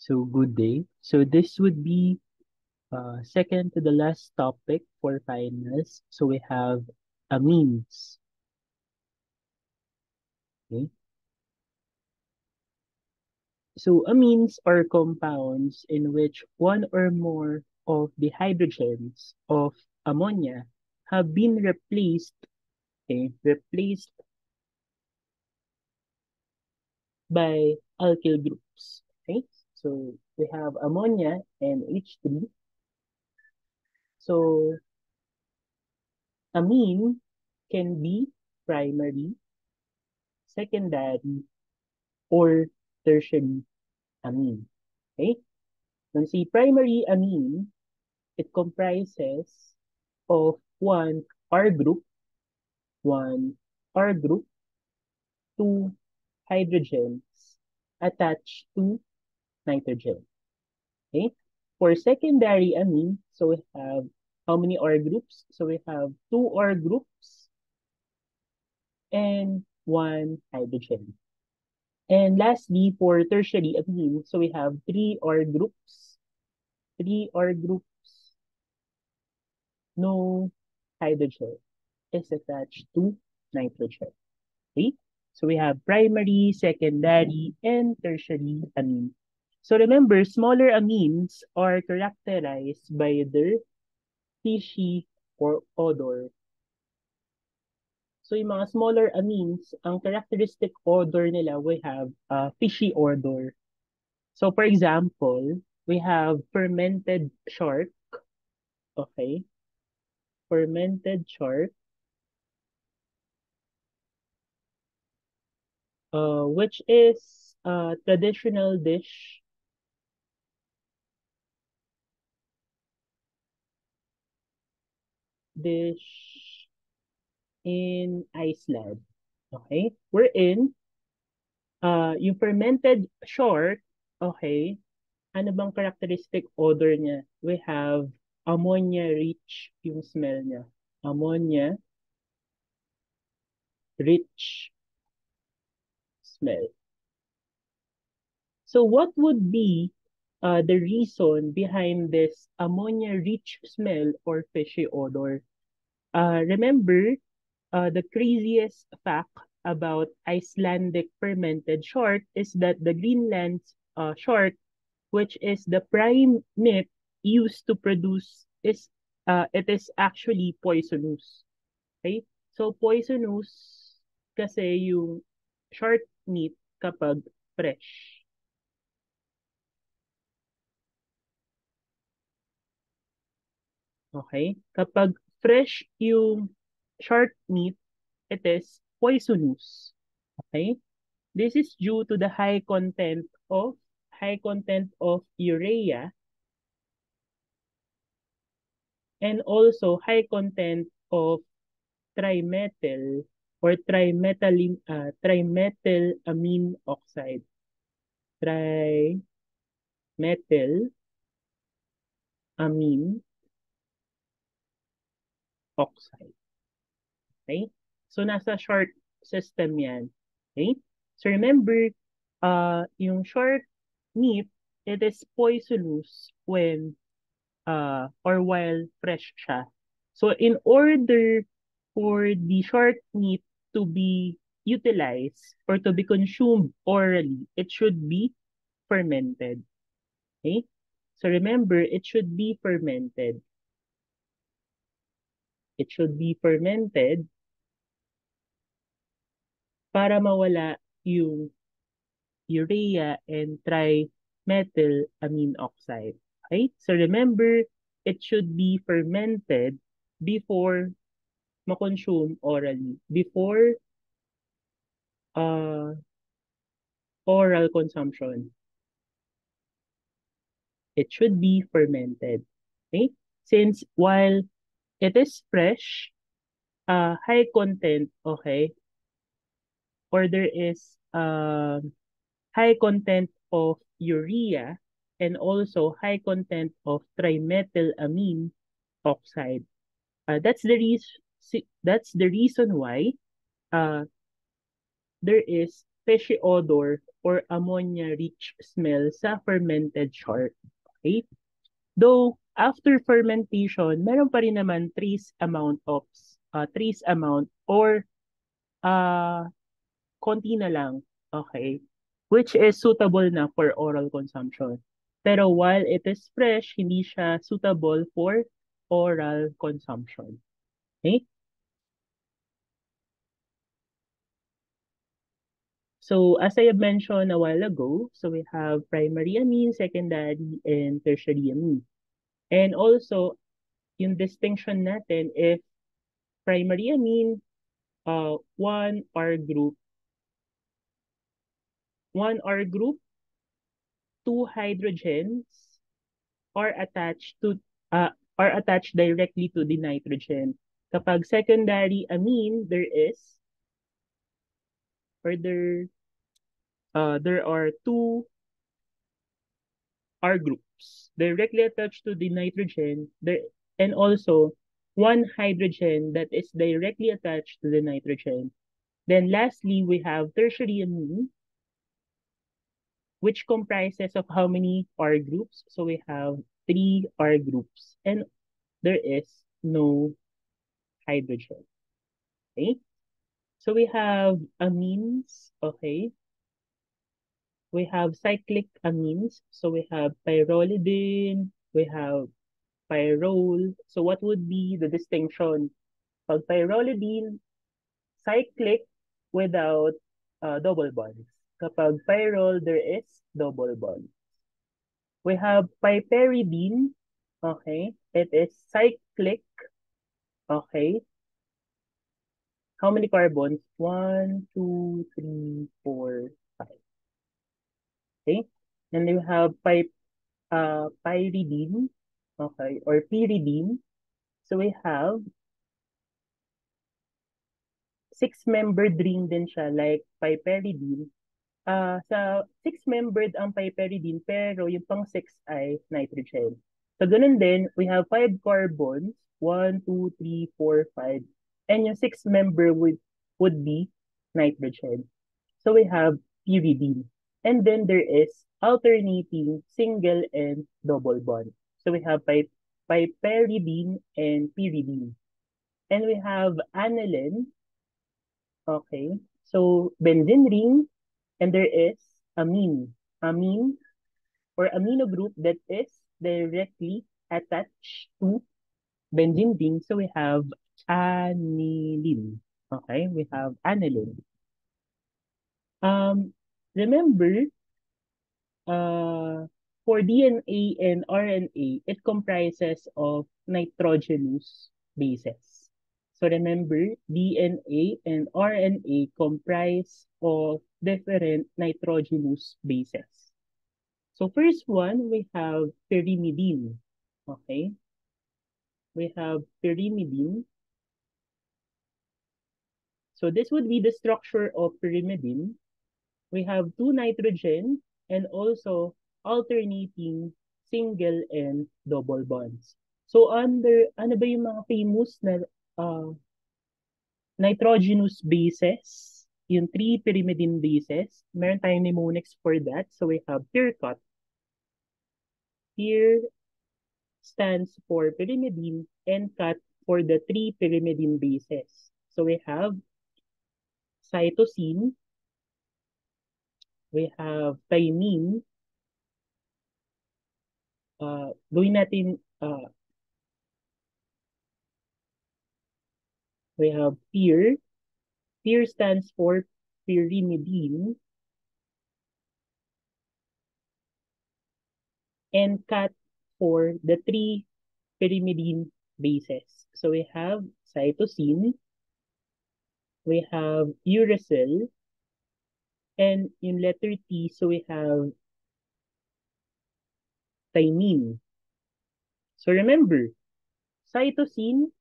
So good day. So this would be second to the last topic for finals. So we have amines. Okay. So amines are compounds in which one or more of the hydrogens of ammonia have been replaced by alkyl groups. Okay. So we have ammonia and H3. So amine can be primary, secondary, or tertiary amine. Okay? When say primary amine, it comprises of one one R group, two hydrogens attached to nitrogen. Okay? For secondary amine, so we have how many R groups? So we have two R groups and one hydrogen. And lastly, for tertiary amine, so we have three R groups, no hydrogen is attached to nitrogen. Okay? So we have primary, secondary, and tertiary amine. So remember, smaller amines are characterized by their fishy or odor. So yung mga smaller amines, ang characteristic odor nila, we have fishy odor. So for example, we have fermented shark, okay? Fermented shark, which is a traditional dish in Iceland. Okay? We're in yung fermented shark, okay? Ano bang characteristic odor niya? We have ammonia rich yung smell niya. Ammonia rich smell. So what would be the reason behind this ammonia rich smell or fishy odor? Remember, the craziest fact about Icelandic fermented shark is that the Greenland shark, which is the prime meat used to produce, it is actually poisonous. Okay? So poisonous kasi yung shark meat kapag fresh. Okay? Kapag fresh yung shark meat, it is poisonous. Okay? This is due to the high content of urea and also high content of trimethyl or trimethylamine oxide. Trimethylamine oxide. Okay? So nasa short system yan. Okay? So remember, yung short meat, it is poisonous when or while fresh siya. So in order for the short meat to be utilized or to be consumed orally, it should be fermented. Okay? So remember, it should be fermented. It should be fermented para mawala yung urea and trimethylamine oxide. Okay? So remember, it should be fermented before ma-consume orally, before uh, oral consumption. It should be fermented. Okay? Since while it is fresh, high content, okay, or there is high content of urea and also high content of trimethylamine oxide. That's the reason why uh, there is fishy odor or ammonia-rich smell sa fermented char. Okay? Though, after fermentation, meron pa rin naman trace amount or uh, konti na lang, okay, which is suitable na for oral consumption. Pero while it is fresh, hindi siya suitable for oral consumption. Okay? So as I have mentioned a while ago, so we have primary amine, secondary, and tertiary amine. And also, yung distinction natin, if primary amine, one R group, two hydrogens are attached to uh, are attached directly to the nitrogen. Kapag secondary amine, there are two R groups directly attached to the nitrogen there, and also one hydrogen that is directly attached to the nitrogen. Then lastly, we have tertiary amine, which comprises of how many R groups? So we have three R groups and there is no hydrogen. Okay? So we have amines, okay? We have cyclic amines. So we have pyrrolidine, we have pyrrole. So what would be the distinction? Pag pyrrolidine, cyclic without double bonds. Kapag pyrrole, there is double bond. We have piperidine, okay? It is cyclic, okay? How many carbons? One, two, three, four, five. Okay? And you have pyridine, okay, or pyridine. So we have six-membered ring din siya, like piperidine. Sa six-membered ang piperidine, pero yung pang six ay nitrogen. So ganun din, we have five carbons, one, two, three, four, five. And yung six member would be nitrogen. So we have pyridine. And then there is alternating single and double bond. So we have piperidine and pyridine. And we have aniline. Okay. So benzene ring, and there is amine. Amine or amino group that is directly attached to benzene ring. So we have aniline. Okay, we have aniline. Um, remember, uh, for DNA and RNA, it comprises of nitrogenous bases. So remember, DNA and RNA comprise of different nitrogenous bases. So first one, we have pyrimidine. Okay, we have pyrimidine. So this would be the structure of pyrimidine. We have two nitrogen and also alternating single and double bonds. So ano ba yung mga famous na uh, nitrogenous bases? Yung three pyrimidine bases. Meron tayong mnemonics for that. So we have PIRCOT. PIR stands for pyrimidine and COT for the three pyrimidine bases. So we have cytosine, we have thymine, gawin natin, we have PIR. PIR stands for pyrimidine and CAT for the three pyrimidine bases. So we have cytosine, we have uracil, and in letter T, so we have thymine. So remember, cytosine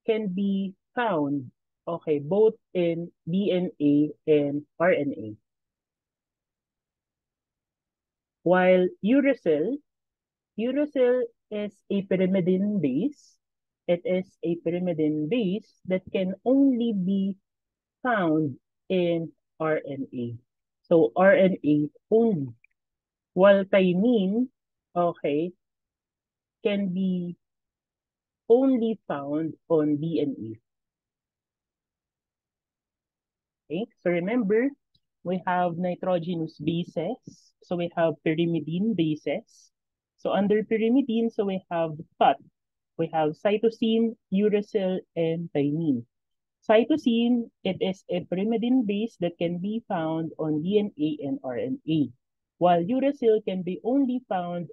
can be found, okay, both in DNA and RNA. While uracil is a pyrimidine base. It is a pyrimidine base that can only be found in RNA. So RNA only. While thymine, okay, can be only found on DNA. Okay, so remember, we have nitrogenous bases. So we have pyrimidine bases. So under pyrimidine, so we have fat. We have cytosine, uracil, and thymine. Cytosine, it is a pyrimidine base that can be found on DNA and RNA, while uracil can be only found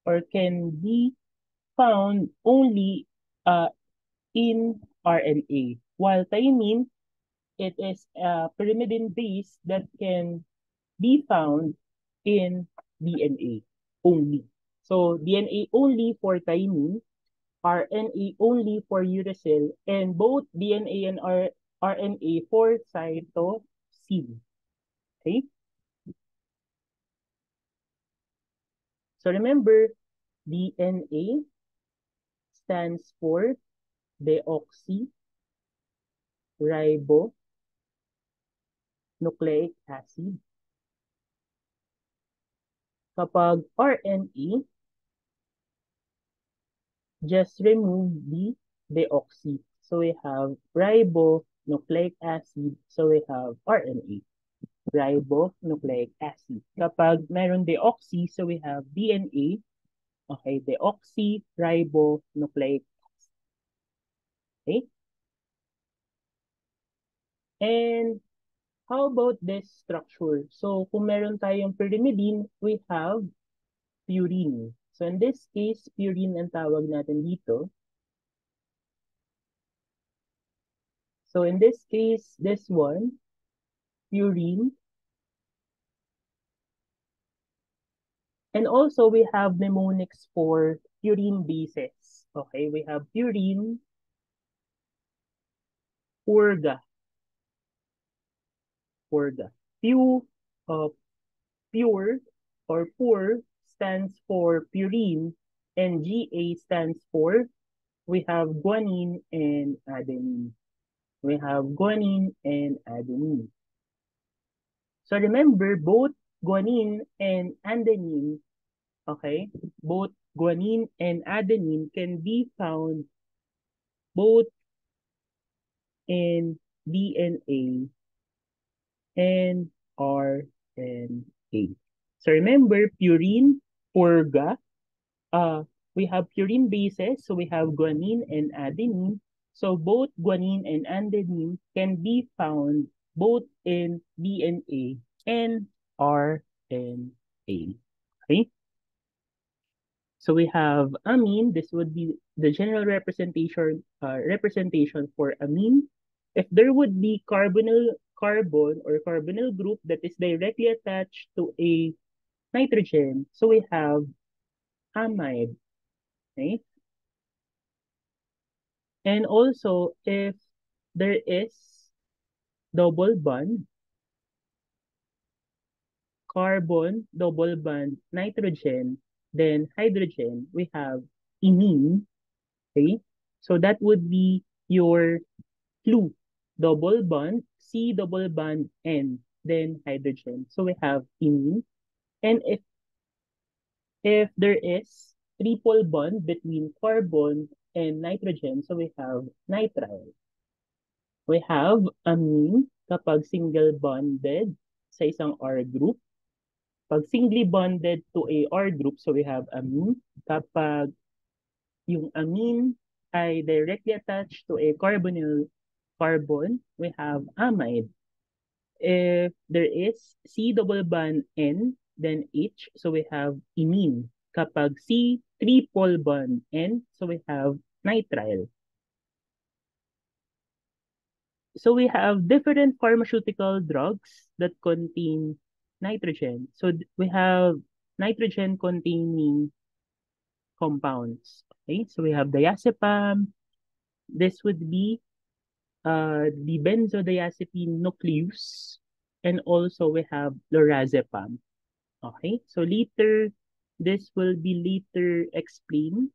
or can be found only in RNA, while thymine, it is a pyrimidine base that can be found in DNA only. So DNA only for thymine, RNA only for uracil, and both DNA and RNA for cytosine. Okay? So remember, DNA stands for deoxyribonucleic acid. Kapag RNA, just remove the deoxy. So we have ribonucleic acid. So we have RNA, ribonucleic acid. Kapag meron deoxy, so we have DNA. Okay, deoxyribonucleic acid. Okay? And how about this structure? So kung meron tayong pyrimidine, we have purine. So in this case, purine ang tawag natin dito. So in this case, this one, purine. And also we have mnemonics for purine bases. Okay, we have purine, purga, purga. Pu, uh, pure or pure stands for purine, and GA stands for, we have guanine and adenine. We have guanine and adenine. So remember, both guanine and adenine, okay, both guanine and adenine can be found both in DNA and RNA. So remember, purine, purga, uh, we have purine bases, so we have guanine and adenine. So both guanine and adenine can be found both in DNA and RNA. Okay? So we have amine. This would be the general representation for amine. If there would be carbon or carbonyl group that is directly attached to a nitrogen, so we have amide. Okay? And also, if there is double bond, carbon, double bond, nitrogen, then hydrogen, we have imine. Okay? So that would be your clue. Double bond, C double bond, N, then hydrogen. So we have imine. And if there is triple bond between carbon and nitrogen, so we have nitrile. We have amine kapag single bonded sa isang R group. Pag singly bonded to a R group, so we have amine. Kapag yung amine ay directly attached to a carbonyl carbon, we have amide. If there is C double bond N, then H, so we have imine. Kapag C triple bond N, so we have nitrile. So we have different pharmaceutical drugs that contain nitrogen. So we have nitrogen containing compounds. Okay, so we have diazepam. This would be the benzodiazepine nucleus, and also we have lorazepam. Okay, so later, this will be later explained,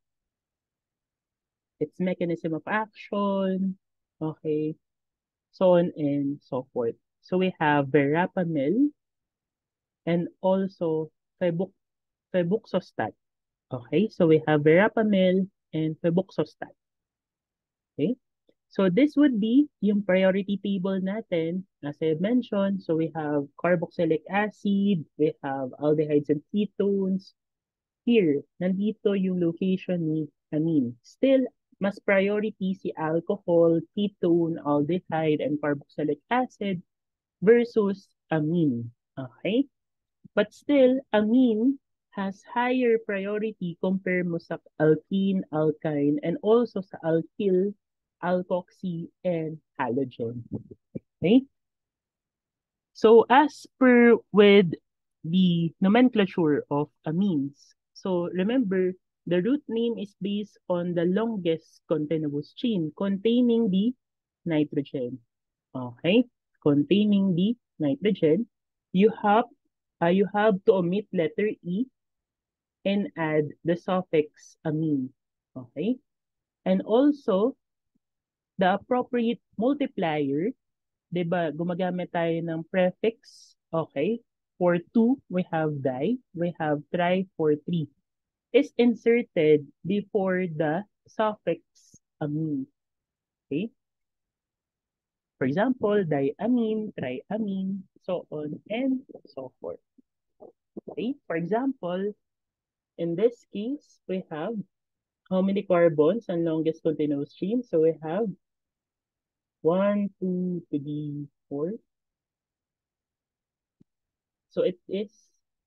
its mechanism of action, okay, so on and so forth. So we have verapamil and also febuxostat. Okay, so we have verapamil and febuxostat. Okay, so this would be yung priority table natin, as I mentioned. So we have carboxylic acid, we have aldehydes and ketones. Here, nandito yung location ni amine. Still, mas priority si alcohol, ketone, aldehyde, and carboxylic acid versus amine. Okay? But still, amine has higher priority compare mo sa alkene, alkyne, and also sa alkyl, alkoxy, and halogen. Okay? So as per with the nomenclature of amines, so remember, the root name is based on the longest continuous chain containing the nitrogen. Okay? Containing the nitrogen, you have you have to omit letter E and add the suffix amine. Okay? And also, the appropriate multiplier, 'di ba? Gumagamit tayo ng prefix. Okay? For 2, we have di. We have tri for 3. Is inserted before the suffix amine. Okay? For example, diamine, triamine, so on and so forth. Okay? For example, in this case, we have how many carbons and longest continuous chain? So we have 1, 2, 3, 4. So it is,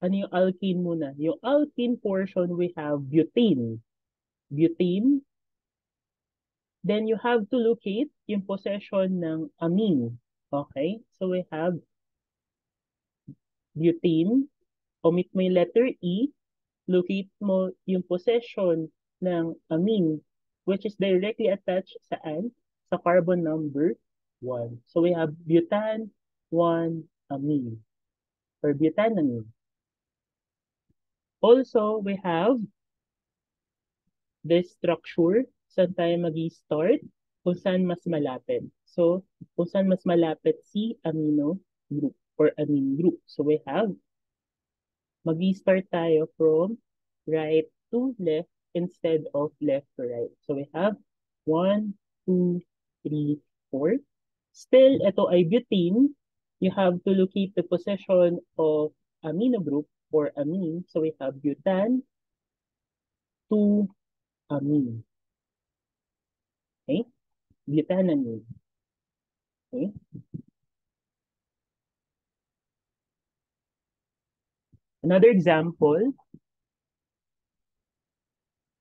ano yung alkene muna? Yung alkene portion, we have butane. Butane. Then you have to locate yung possession ng amine. Okay? So we have butane. Omit mo yung letter E. Locate mo yung possession ng amine, which is directly attached saan? Sa carbon number 1. So we have butan 1 amine or butanamine. Also, we have this structure, saan tayo mag-start, kung saan mas malapit. So, kung saan mas malapit si amino group or amine group. So, we have, mag-start tayo from right to left instead of left to right. So, we have 1, 2, 3, 4. Still, ito ay butane. You have to locate the possession of amino group or amine. So, we have butan, 2, amine. Okay? Butanamine. Okay? Another example,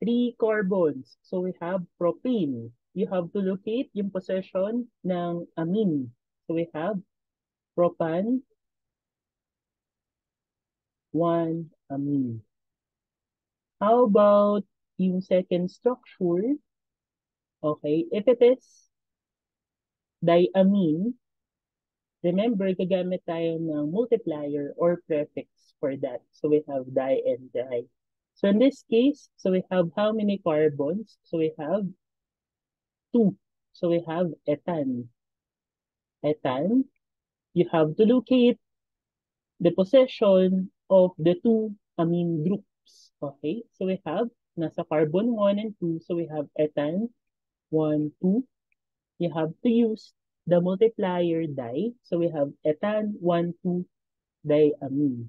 3 carbons. So we have propane. You have to locate yung possession ng amine. So we have propan, 1 amine. How about yung second structure? Okay, if it is diamine, remember, gagamit tayo ng multiplier or prefix for that. So we have di and di. So in this case, so we have how many carbons? So we have 2. So we have ethan. Ethan, you have to locate the possession of the 2 amine groups. Okay, so we have nasa carbon 1 and 2. So we have ethan 1, 2. You have to use the multiplier di. So we have ethan 1, 2 diamine.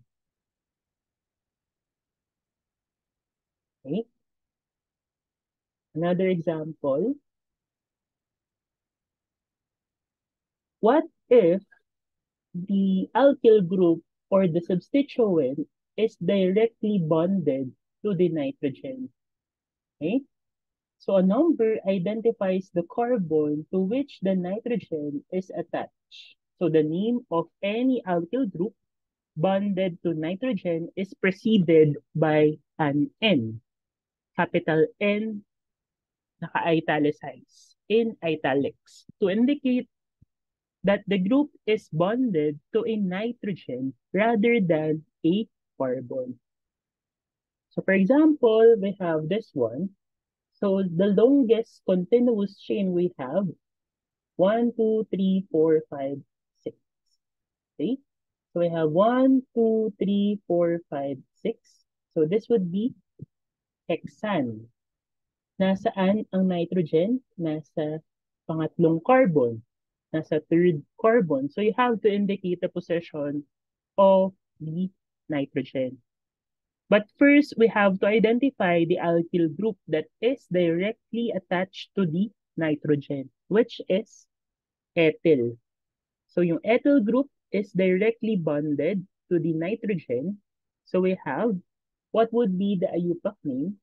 Okay. Another example. What if the alkyl group or the substituent is directly bonded to the nitrogen? Okay. So a number identifies the carbon to which the nitrogen is attached. So the name of any alkyl group bonded to nitrogen is preceded by an N. Capital N, naka-italicize, in italics, to indicate that the group is bonded to a nitrogen rather than a carbon. So for example, we have this one. So the longest continuous chain we have 1, 2, 3, 4, 5, 6. Okay? So we have 1, 2, 3, 4, 5, 6. So this would be hexane. Nasaan ang nitrogen? Nasa pangatlong carbon. Nasa third carbon. So you have to indicate the position of the nitrogen. But first, we have to identify the alkyl group that is directly attached to the nitrogen, which is ethyl. So yung ethyl group is directly bonded to the nitrogen. So we have, what would be the IUPAC name?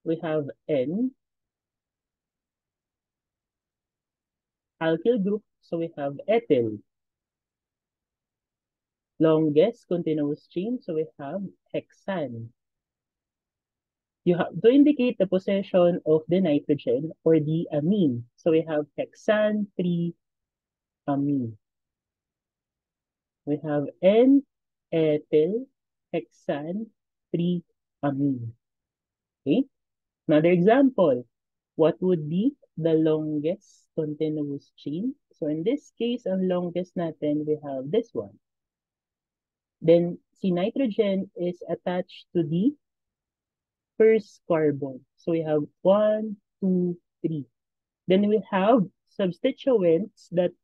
We have N, alkyl group, so we have ethyl. Longest continuous chain, so we have hexane. You have to indicate the position of the nitrogen or the amine. So we have hexane 3 amine. We have N-ethyl hexane 3 amine. Okay? Another example, what would be the longest continuous chain? So in this case, ang longest natin, we have this one. Then, si nitrogen is attached to the first carbon. So we have 1, 2, 3. Then we have substituents that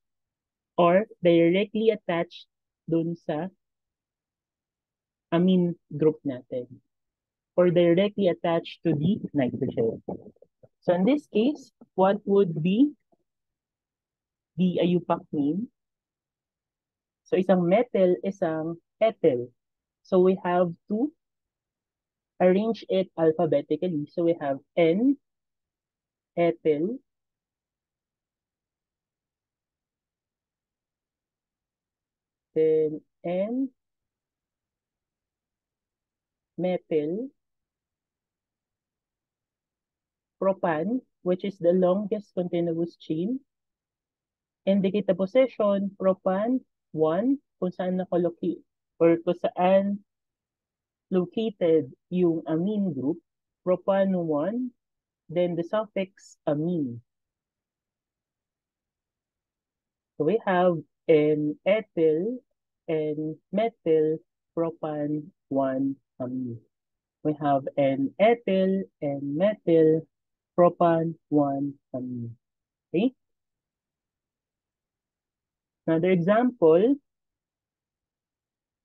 are directly attached dun sa amine group natin or directly attached to the nitrogen. So in this case, what would be the IUPAC name? So isang metal, isang ethyl. So we have to arrange it alphabetically. So we have N, ethyl, then N, methyl, propan, which is the longest continuous chain. Indicate the position, propan, 1, kung saan nakalocate or kung saan located yung amine group, propan 1, then the suffix amine. So we have an ethyl and methyl propan 1 amine. We have an ethyl and methyl propan 1 amine. Okay? Another example,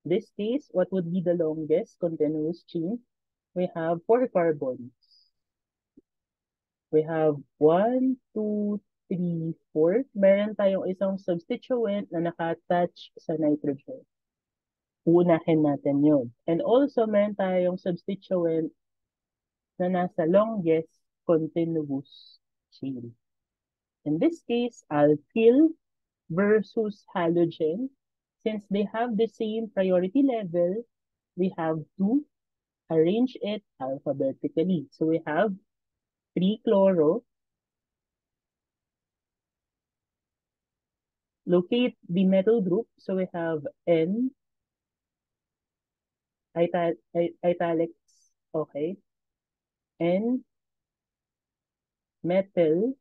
this case, what would be the longest continuous chain? We have 4 carbons. We have 1, 2, 3, 4. Meron tayong isang substituent na naka-attach sa nitrogen. Uunahin natin yun. And also, meron tayong substituent na nasa longest continuous chain. In this case, alkyl versus halogen. Since they have the same priority level, we have to arrange it alphabetically. So we have 3-chloro. Locate the metal group. So we have N, italics, okay. N, metal,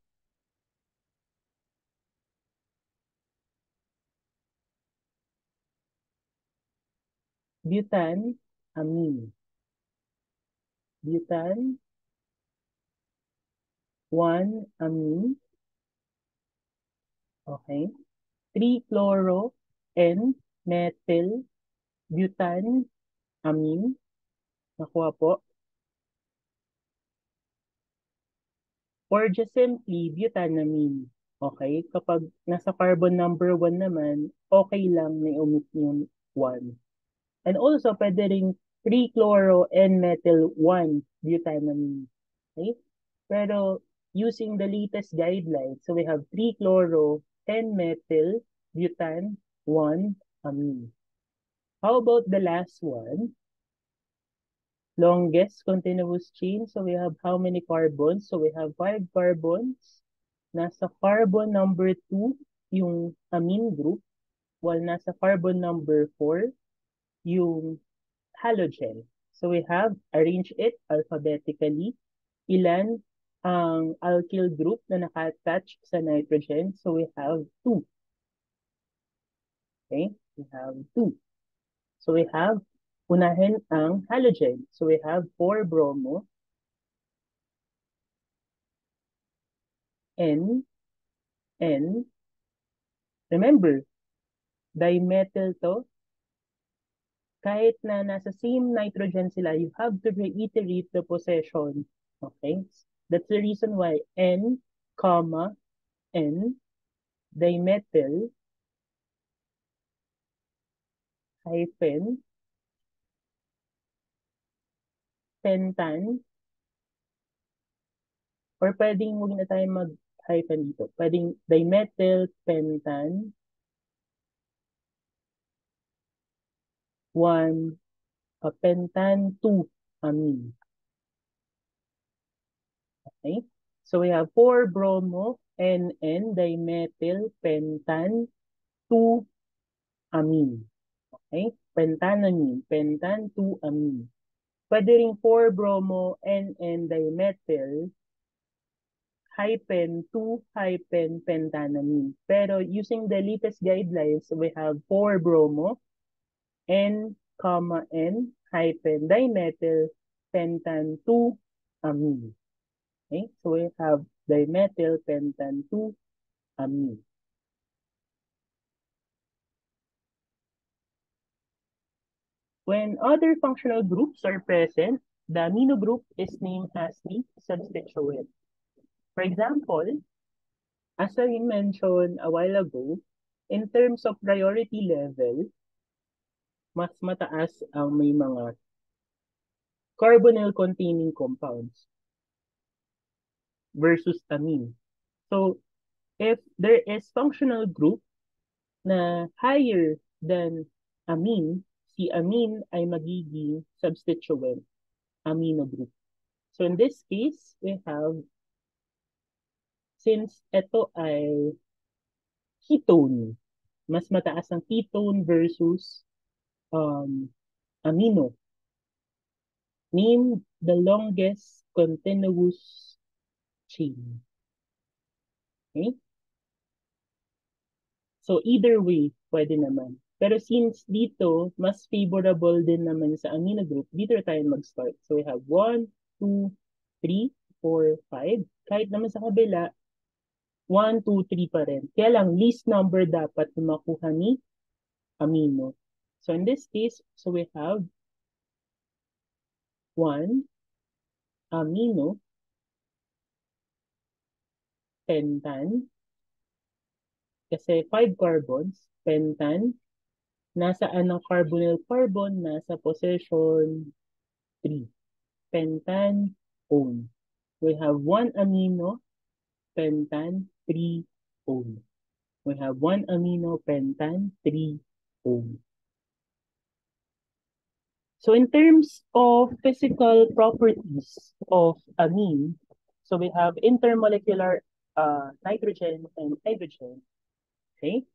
butan, amine. Butan, 1 amine, okay. 3-chloro, N, methyl, butan, amine. Nakuha po. Or just simply butanamine. Okay? Kapag nasa carbon number 1 naman, okay lang may omit yung 1. And also, pwede ring 3-chloro N-methyl 1 butanamine. Okay? Pero using the latest guidelines, so we have 3-chloro N-methyl butan 1 amine. How about the last one? Longest continuous chain. So we have how many carbons? So we have 5 carbons. Nasa carbon number 2, yung amine group. While nasa carbon number 4, yung halogen. So we have arrange it alphabetically. Ilan ang alkyl group na naka-attach sa nitrogen? So we have 2. Okay? We have 2. So we have, unahin ang halogen. So we have 4-bromo, N, N. Remember, dimethyl to. Kahit na nasa same nitrogen sila, you have to reiterate the possession. Okay? That's the reason why N, comma, N, dimethyl, hyphen, pentan, or pwedeng huwag na tayo mag-hyphen dito. Pwedeng dimethyl, pentan, 1, pentan, 2, amine. Okay? So we have 4-bromo, NN, dimethyl, pentan, 2, amine. Okay? Pentanamine, pentan, 2, amine. Pwede rin 4-bromo, NN, dimethyl, hyphen 2 hyphen pentanamine. Pero using the latest guidelines, we have 4-bromo, N, comma, N, hyphen dimethyl, pentan 2, amine. Okay? So we have dimethyl pentan 2, amine. When other functional groups are present, the amino group is named as the substituent. For example, as I mentioned a while ago, in terms of priority level, mas mataas ang may mga carbonyl-containing compounds versus amine. So, if there is functional group na higher than amine, si amine ay magiging substituent amino group. So, in this case, we have, since ito ay ketone, mas mataas ang ketone versus amino. Name the longest continuous chain. Okay? So either way, pwede naman. Pero since dito, mas favorable din naman sa amino group, dito tayo mag-start. So we have 1, 2, 3, 4, 5. Kahit naman sa kabila, 1, 2, 3 pa rin. Kaya lang, least number dapat na makuha ni amino. So in this case, so we have 1 amino pentan kasi 5 carbons, pentan, nasaan ang carbonyl carbon? Nasa position 3. Pentan, one. We have 1 amino, pentan, 3, one. We have 1 amino, pentan, 3, one. So in terms of physical properties of amine, so we have intermolecular nitrogen and hydrogen. Okay?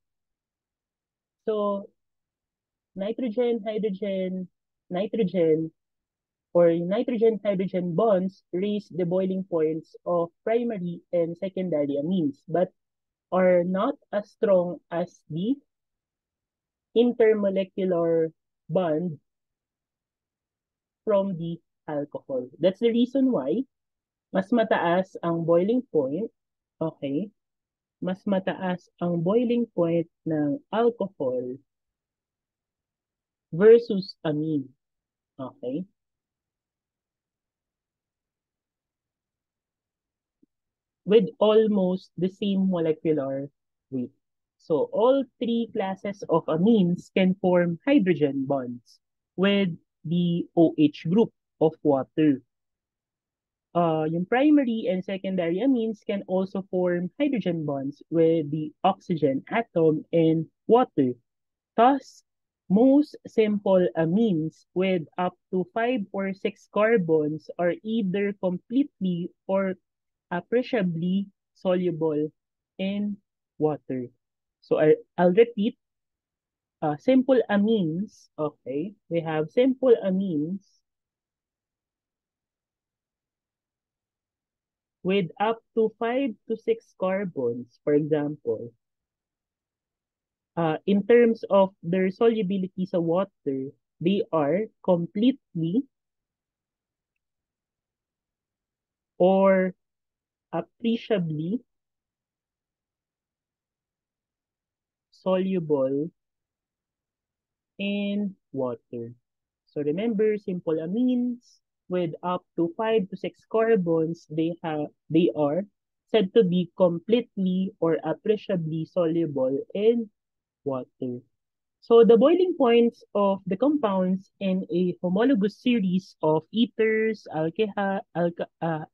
So nitrogen, hydrogen, nitrogen, or nitrogen-hydrogen bonds raise the boiling points of primary and secondary amines, but are not as strong as the intermolecular bond from the alcohol. That's the reason why mas mataas ang boiling point, okay? Mas mataas ang boiling point ng alcohol versus amine, okay? With almost the same molecular weight. So all three classes of amines can form hydrogen bonds with the OH group of water. Yung primary and secondary amines can also form hydrogen bonds with the oxygen atom in water. Thus, most simple amines with up to 5 or 6 carbons are either completely or appreciably soluble in water. So I'll repeat, simple amines, okay? We have simple amines with up to 5 to 6 carbons, for example, In terms of their solubility sa water, they are completely or appreciably soluble in water. So remember, simple amines with up to 5 to 6 carbons, they are said to be completely or appreciably soluble in water. So the boiling points of the compounds in a homologous series of ethers, alkyl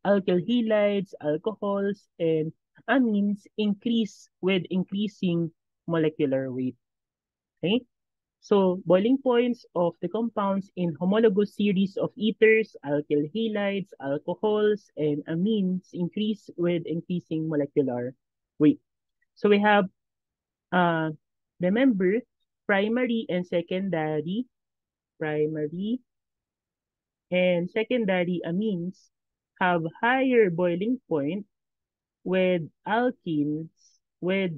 halides, alcohols, and amines increase with increasing molecular weight. Okay? So boiling points of the compounds in homologous series of ethers, alkyl halides, alcohols, and amines increase with increasing molecular weight. So we have uh, remember, primary and secondary amines have higher boiling point with alkenes with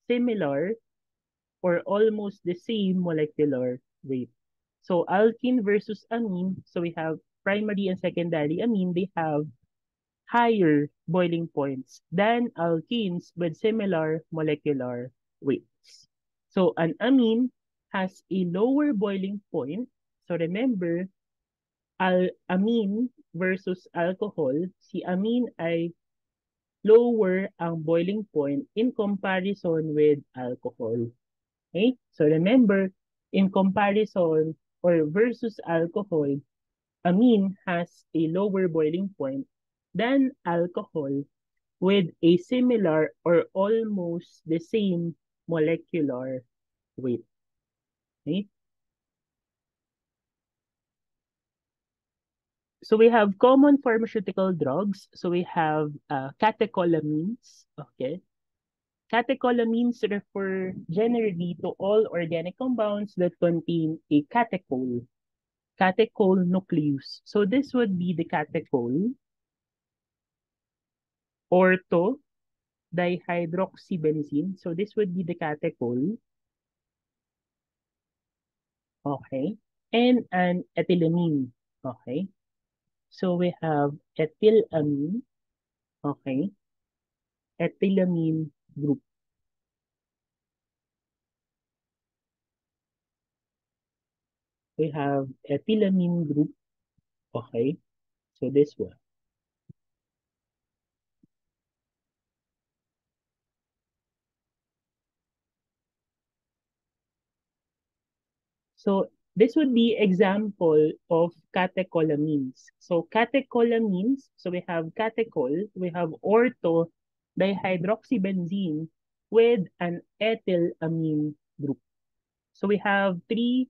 similar or almost the same molecular weight. So alkene versus amine, so we have primary and secondary amine, they have higher boiling points than alkenes with similar molecular weights. So an amine has a lower boiling point. So remember, amine versus alcohol, si amine ay lower ang boiling point in comparison with alcohol. Okay? So remember, in comparison or versus alcohol, amine has a lower boiling point than alcohol with a similar or almost the same molecular weight. Okay? So we have common pharmaceutical drugs. So we have catecholamines. Okay. Catecholamines refer generally to all organic compounds that contain a catechol nucleus. So this would be the catechol, ortho dihydroxybenzene. So this would be the catechol. Okay. And an ethylamine. Okay. So we have ethylamine. Okay. Ethylamine group. We have ethylamine group. Okay. So this one. So this would be example of catecholamines. So catecholamines, so we have catechol, we have ortho dihydroxybenzene with an ethylamine group. So we have three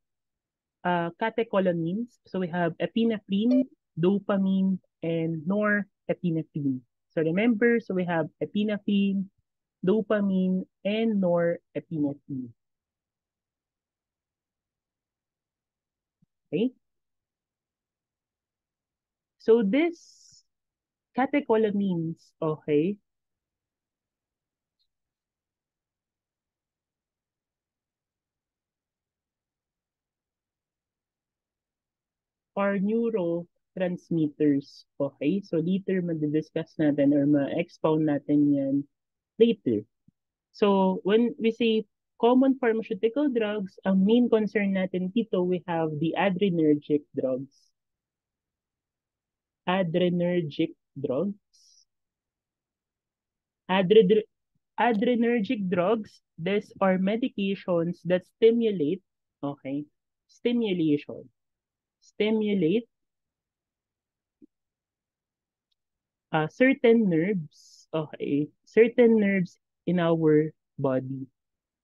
catecholamines. So we have epinephrine, dopamine, and norepinephrine. So remember, so we have epinephrine, dopamine, and norepinephrine. Okay? So this catecholamines, okay, are neurotransmitters. Okay? So later madidiscuss natin or ma-expound natin yan later. So when we say common pharmaceutical drugs, ang main concern natin dito, we have the adrenergic drugs. Adrenergic drugs. Adre adrenergic drugs, these are medications that stimulate, okay, stimulate certain nerves, okay, certain nerves in our body.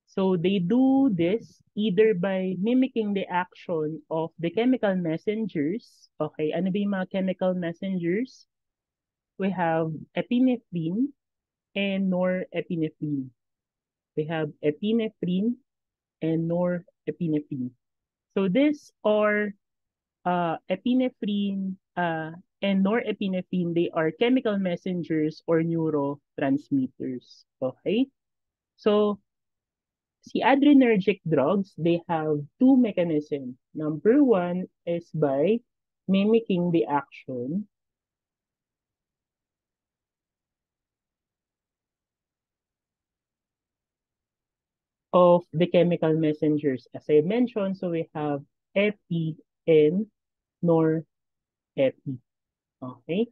So they do this either by mimicking the action of the chemical messengers. Okay, ano ba yung mga chemical messengers? We have epinephrine and norepinephrine. We have epinephrine and norepinephrine. So these are epinephrine and norepinephrine, they are chemical messengers or neurotransmitters. Okay? So See, adrenergic drugs, they have two mechanisms. Number one is by mimicking the action of the chemical messengers. As I mentioned, so we have epi and norepi. Okay?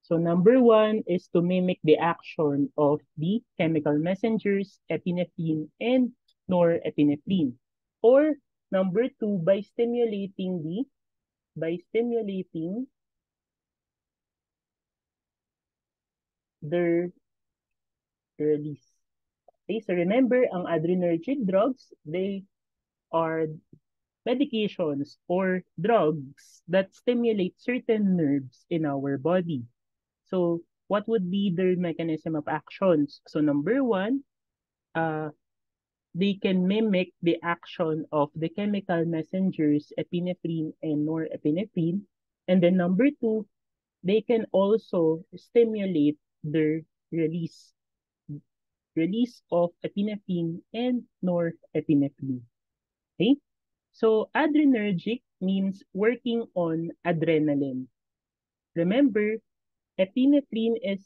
So number one is to mimic the action of the chemical messengers, epinephrine and norepinephrine. Or number two, by stimulating their release. Okay, so remember, ang adrenergic drugs, they are medications or drugs that stimulate certain nerves in our body. So, what would be their mechanism of actions? So, number one, uh, they can mimic the action of the chemical messengers epinephrine and norepinephrine. And then number two, they can also stimulate the release release of epinephrine and norepinephrine. Okay? So adrenergic means working on adrenaline. Remember, epinephrine is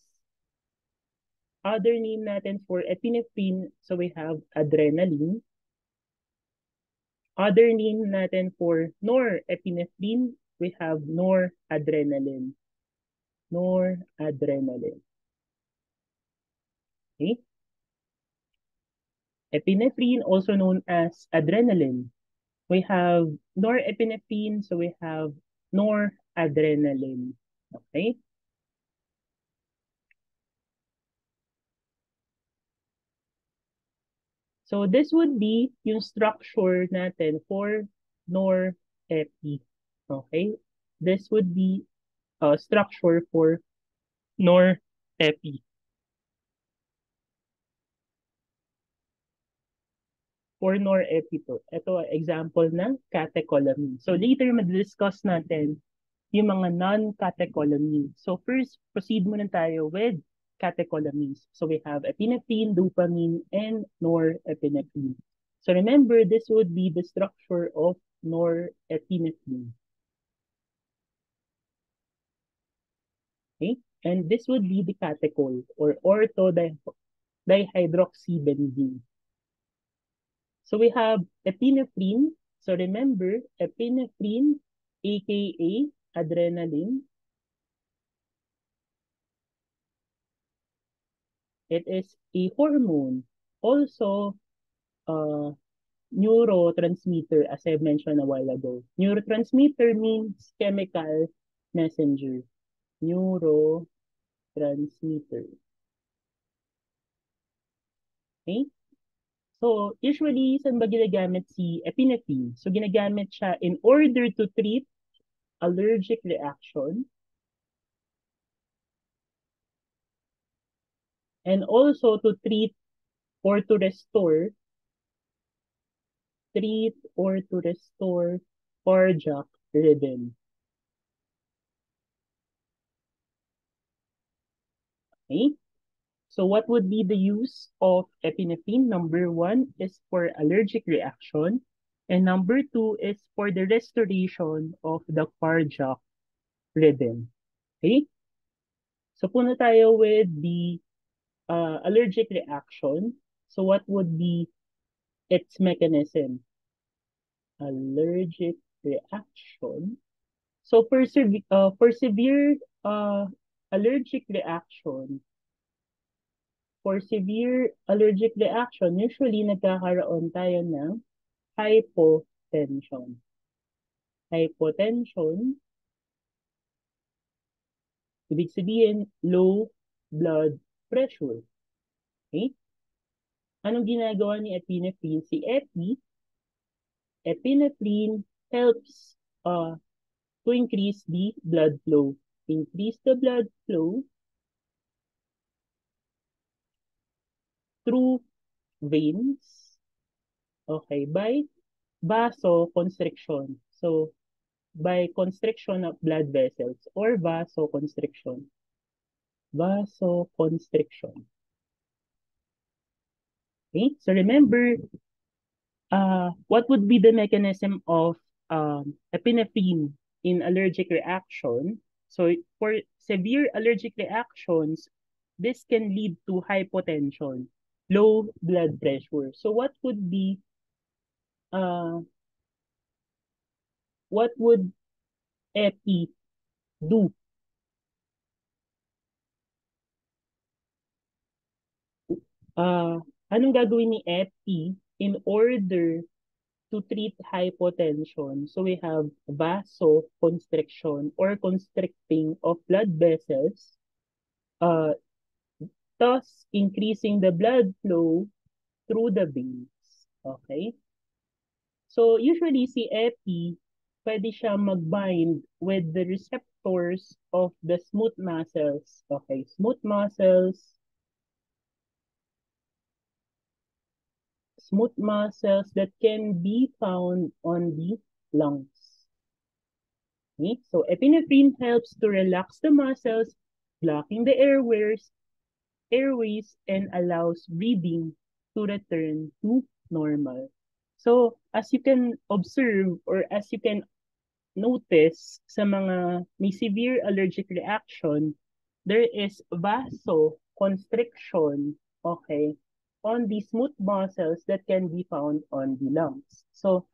other name natin for epinephrine. So we have adrenaline. Other name natin for norepinephrine, we have noradrenaline. Noradrenaline. Okay? Epinephrine, also known as adrenaline. We have norepinephrine, so we have noradrenaline. Okay? So this would be yung structure natin for norepi. Okay? This would be a structure for norepi. For norepi to. Ito example ng catecholamine. So later mag-discuss natin yung mga non-catecholamines. So first, proceed muna tayo with catecholamines. So we have epinephrine, dopamine, and norepinephrine. So remember, this would be the structure of norepinephrine. Okay? And this would be the catechol or ortho-dihydroxybenzene. So we have epinephrine. So remember, epinephrine, aka adrenaline, it is a hormone. Also, neurotransmitter, as I mentioned a while ago. Neurotransmitter means chemical messenger. Neurotransmitter. Okay? So, usually, saan ba ginagamit si epinephrine? So, ginagamit siya in order to treat allergic reaction and also to or to restore cardiac rhythm. Okay? So what would be the use of epinephrine? Number one is for allergic reaction. And number two is for the restoration of the cardiac rhythm. Okay? So puna tayo with the allergic reaction. So what would be its mechanism? Allergic reaction. So for severe allergic reaction, usually nagkakaroon tayo ng hypotension. Hypotension, ibig sabihin, low blood pressure. Okay? Anong ginagawa ni epinephrine? Epinephrine helps to increase the blood flow. Increase the blood flow through veins, okay, by vasoconstriction. So, by constriction of blood vessels or vasoconstriction. Vasoconstriction. Okay? So remember, What would be the mechanism of epinephrine in allergic reaction? So for severe allergic reactions, this can lead to hypotension, low blood pressure. So uh what would epi do? Anong gagawin ni epi in order to treat hypotension? So we have vasoconstriction or constricting of blood vessels, uh, thus increasing the blood flow through the veins. Okay? So usually si epi, pwede siya mag-bind with the receptors of the smooth muscles. Okay, smooth muscles that can be found on the lungs. Okay? So epinephrine helps to relax the muscles, blocking the airways and allows breathing to return to normal. So as you can observe or as you can notice sa mga may severe allergic reaction, there is vasoconstriction, okay, on the smooth muscles that can be found on the lungs. So,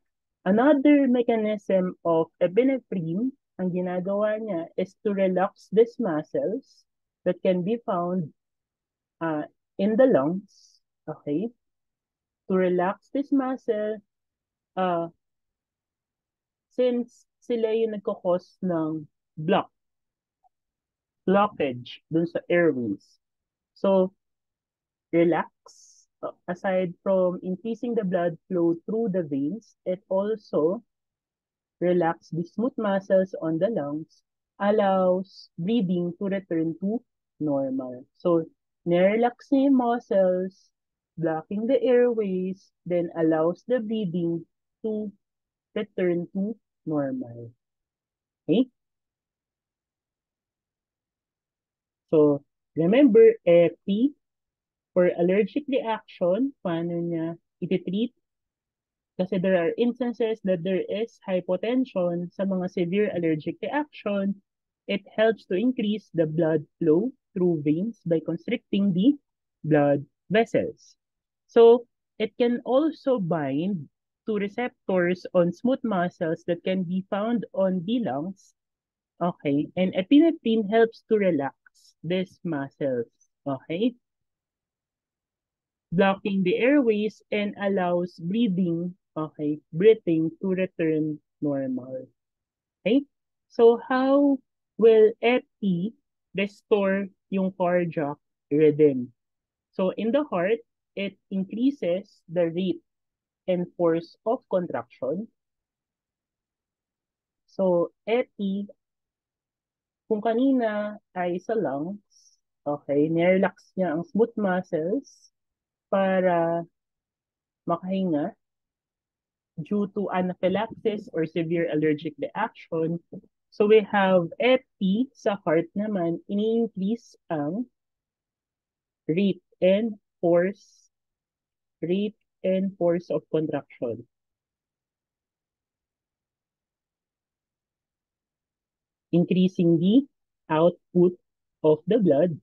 another mechanism of epinephrine, ang ginagawa niya is to relax these muscles that can be found uh, in the lungs, okay, to relax this muscle, uh, since sila yung nagkakos ng blockage dun sa airways. So, relax. Aside from increasing the blood flow through the veins, it also relax the smooth muscles on the lungs, allows breathing to return to normal. So, nirelax niya yung muscles, blocking the airways, then allows the breathing to return to normal. Okay? So, remember, epi for allergic reaction, paano niya iti-treat? Kasi there are instances that there is hypotension sa mga severe allergic reaction. It helps to increase the blood flow through veins by constricting the blood vessels. So, it can also bind to receptors on smooth muscles that can be found on the lungs. Okay, and epinephrine helps to relax these muscles. Okay, blocking the airways and allows breathing to return normal. Okay? So how will epi restore yung cardiac rhythm? So in the heart, it increases the rate and force of contraction. So epi, kung kanina ay sa lungs, okay, nirelax niya ang smooth muscles para makahinga due to anaphylaxis or severe allergic reaction. So we have epi sa heart naman, ini-increase ang rate and force, rate and force of contraction. Increasing the output of the blood,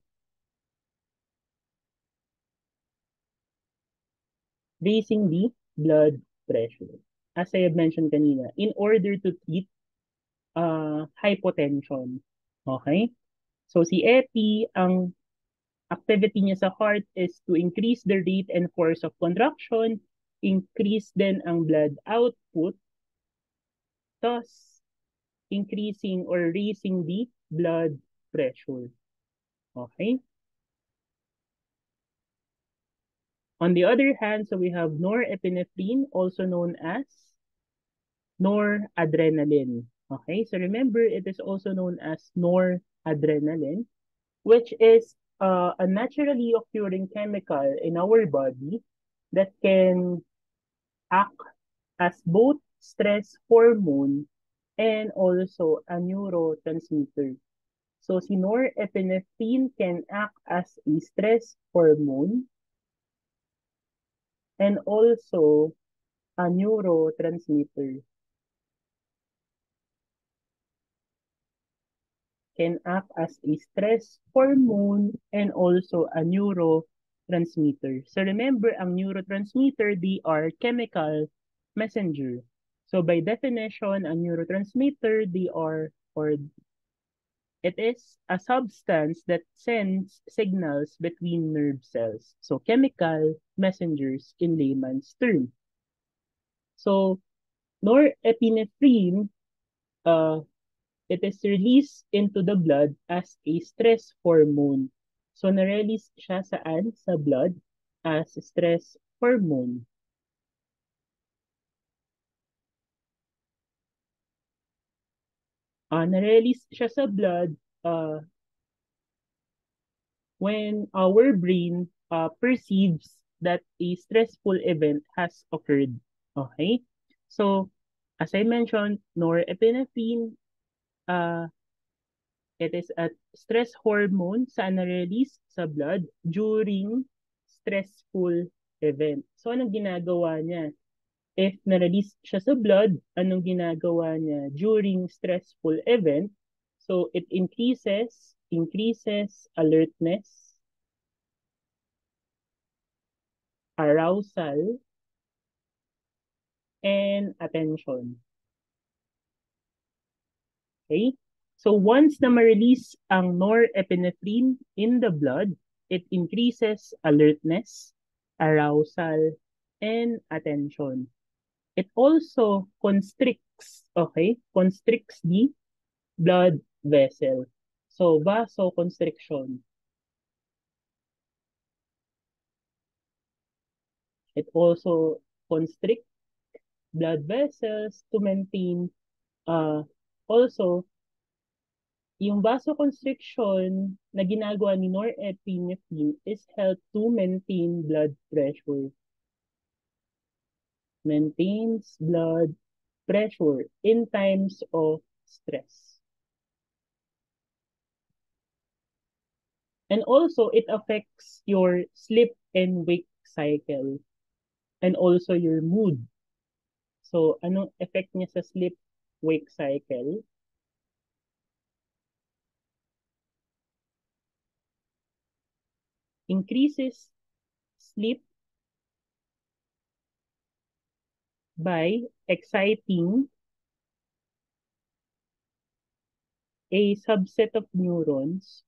raising the blood pressure. As I have mentioned kanina, in order to treat hypotension. Okay? So si epi, ang activity niya sa heart is to increase the rate and force of contraction, increase din ang blood output, thus increasing or raising the blood pressure. Okay? On the other hand, so we have norepinephrine, also known as noradrenaline. Okay? So remember, it is also known as noradrenaline, which is a naturally occurring chemical in our body that can act as both stress hormone and also a neurotransmitter. So si norepinephrine can act as a stress hormone and also a neurotransmitter, can act as a stress hormone and also a neurotransmitter. So remember, ang neurotransmitter, they are chemical messenger. So by definition, a neurotransmitter, they are, or it is a substance that sends signals between nerve cells. So chemical messengers in layman's term. So norepinephrine, uh, it is released into the blood as a stress hormone. So na-release siya saan? Sa blood as stress hormone. Na-release siya sa blood when our brain perceives that a stressful event has occurred. Okay? So, as I mentioned, norepinephrine, uh, it is a stress hormone sa na-release sa blood during stressful event. So, anong ginagawa niya? If na-release siya sa blood, anong ginagawa niya during stressful event? So, it increases alertness, arousal, and attention. Okay? So once na ma-release ang norepinephrine in the blood, it increases alertness, arousal, and attention. It also constricts, okay? Constricts the blood vessel. So vasoconstriction. It also constricts blood vessels to maintain also yung vasoconstriction na ginagawa ni norepinephrine is help to maintain blood pressure. Maintains blood pressure in times of stress. And also, it affects your sleep and wake cycle and also your mood. So, anong effect niya sa sleep-wake cycle? Increases sleep by exciting a subset of neurons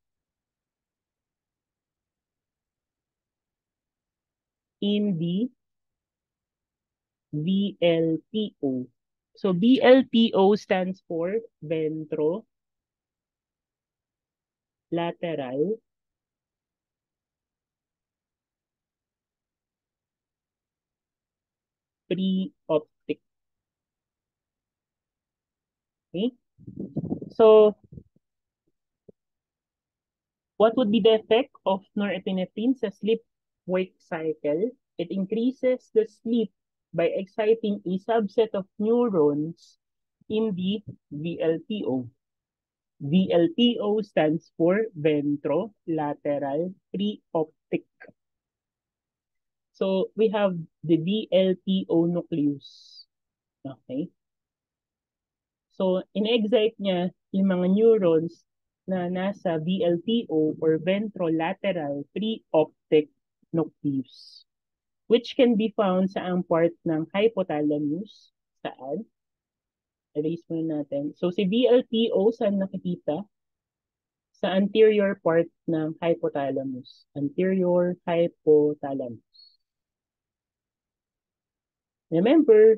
in the VLPO. So VLPO stands for ventrolateral preoptic. Okay? So what would be the effect of norepinephrine sa sleep-wake cycle? It increases the sleep by exciting a subset of neurons in the VLPO. VLPO stands for ventrolateral preoptic. So we have the VLPO nucleus. Okay? So in-excite niya yung mga neurons na nasa VLPO or ventrolateral preoptic nucleus, which can be found sa ang part ng hypothalamus. Saan? Erase muna natin. So si VLPO, saan nakikita? Sa anterior part ng hypothalamus. Anterior hypothalamus. Remember,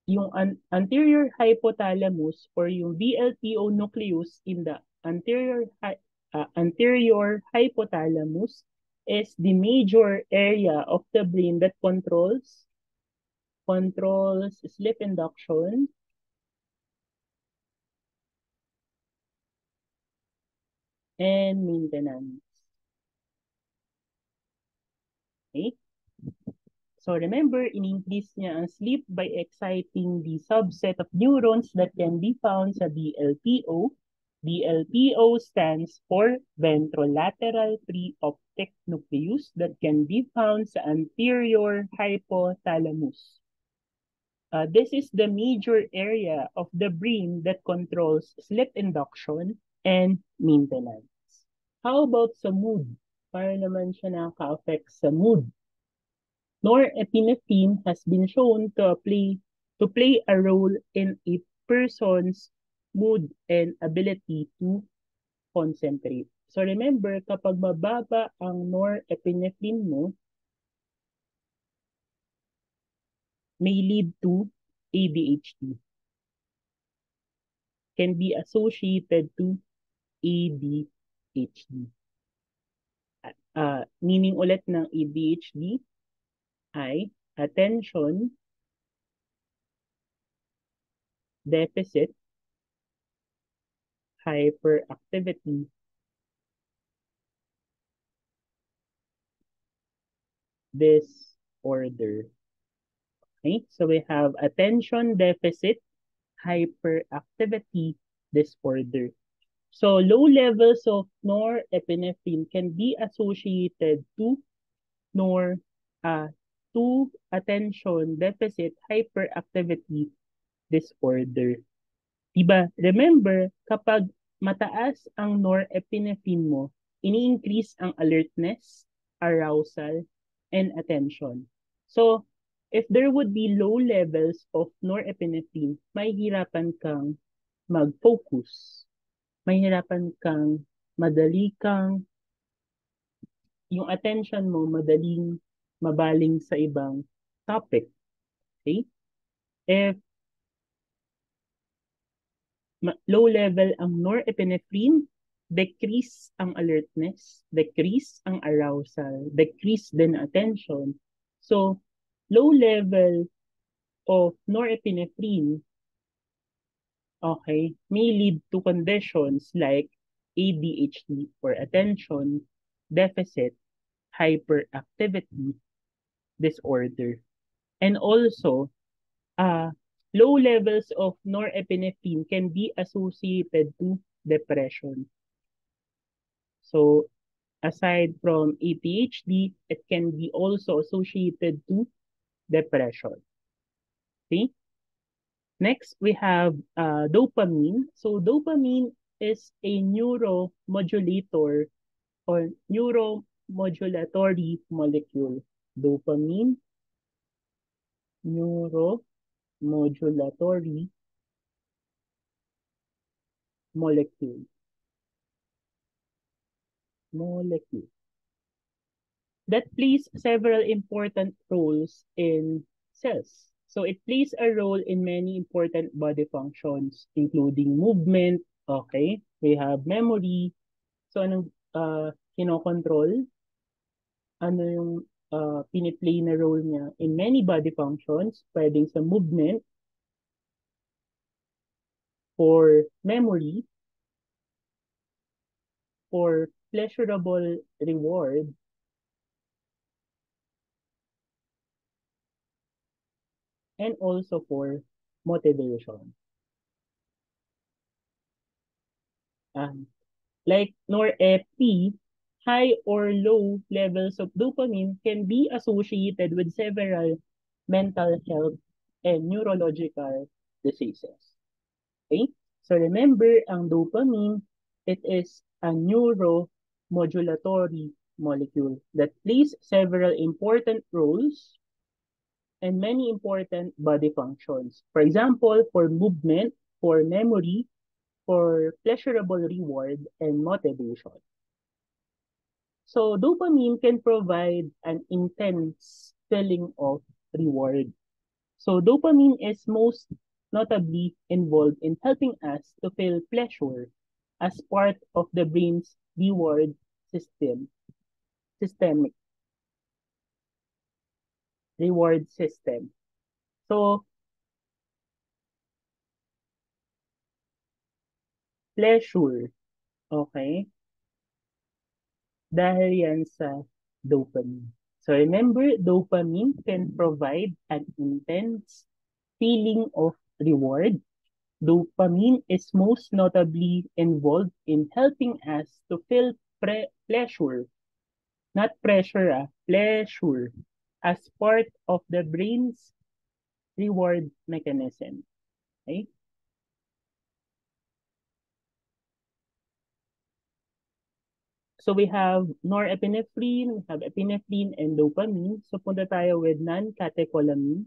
yung anterior hypothalamus or yung VLPO nucleus in the anterior hypothalamus is the major area of the brain that controls sleep induction and maintenance. Okay? So remember, in-increase niya ang sleep by exciting the subset of neurons that can be found sa VLPO. VLPO stands for ventrolateral preoptic nucleus that can be found sa anterior hypothalamus. This is the major area of the brain that controls sleep induction and maintenance. How about sa mood? Para naman siya nakaka-affect sa mood. Norepinephrine has been shown to play a role in a person's mood and ability to concentrate. So remember, kapag mababa ang norepinephrine mo, may lead to ADHD. Can be associated to ADHD. Meaning ulit ng ADHD ay attention deficit hyperactivity disorder. Okay, so we have attention deficit hyperactivity disorder. So low levels of norepinephrine can be associated nor to attention deficit hyperactivity disorder. Diba? Remember, kapag mataas ang norepinephrine mo, ini-increase ang alertness, arousal, and attention. So, if there would be low levels of norepinephrine, mahihirapan kang mag-focus. Mahihirapan kang yung attention mo madaling mabaling sa ibang topic. Okay? If low level ang norepinephrine, decrease ang alertness, decrease ang arousal, decrease din attention. So, low level of norepinephrine, okay, may lead to conditions like ADHD or attention deficit hyperactivity disorder. And also, low levels of norepinephrine can be associated to depression. So, aside from ADHD, it can be also associated to depression. Okay? Next, we have dopamine. So, dopamine is a neuromodulator or neuromodulatory molecule. Dopamine, neuromodulatory molecule. That plays several important roles in cells. So it plays a role in many important body functions, including movement, okay? We have memory. So anong kinokontrol? Ano yung piniplay na role niya in many body functions, pwedeng sa movement, for memory, for pleasurable reward, and also for motivation. Like norepi, high or low levels of dopamine can be associated with several mental health and neurological diseases. Okay? So remember, ang dopamine, it is a neuromodulatory molecule that plays several important roles and many important body functions. For example, for movement, for memory, for pleasurable reward, and motivation. So dopamine can provide an intense feeling of reward. So dopamine is most notably involved in helping us to feel pleasure as part of the brain's systemic reward system. So pleasure, okay? Dahil yan sa dopamine. So remember, dopamine can provide an intense feeling of reward. Dopamine is most notably involved in helping us to feel pleasure, not pressure, pleasure, as part of the brain's reward mechanism. Okay? So we have norepinephrine, we have epinephrine and dopamine. So punta tayo with non-catecholamines.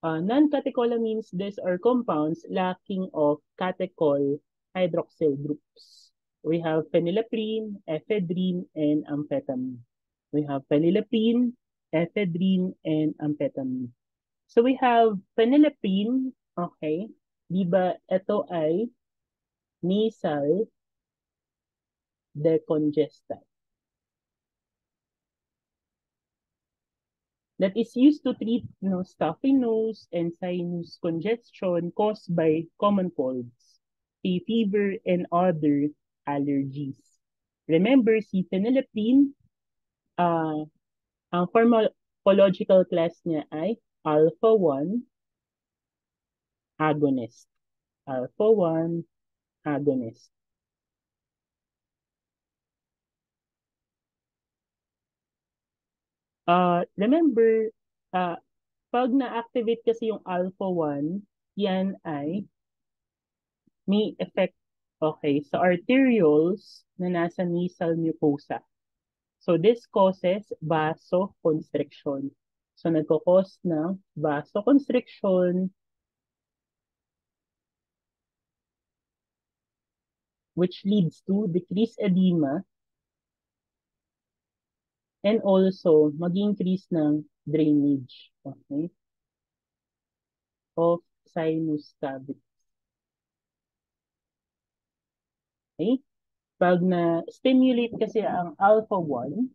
Non-catecholamines, these are compounds lacking of catechol hydroxyl groups. We have phenylephrine, ephedrine, and amphetamine. We have phenylephrine, ephedrine, and amphetamine. So we have phenylephrine, okay, di ba ito ay nasal decongestant that is used to treat stuffy nose and sinus congestion caused by common colds, a fever, and other allergies. Remember, si phenylephrine, uh, ang pharmacological class niya ay alpha-1 agonist. Alpha-1 agonist. Remember, uh, pag na-activate kasi yung alpha-1, yan ay may effect, okay, sa arterioles na nasa nasal mucosa. So this causes vasoconstriction. So nagko-cause ng vasoconstriction which leads to decreased edema and also mag-increase ng drainage, okay, of sinus cavity. Okay? Pag na-stimulate kasi ang alpha-1,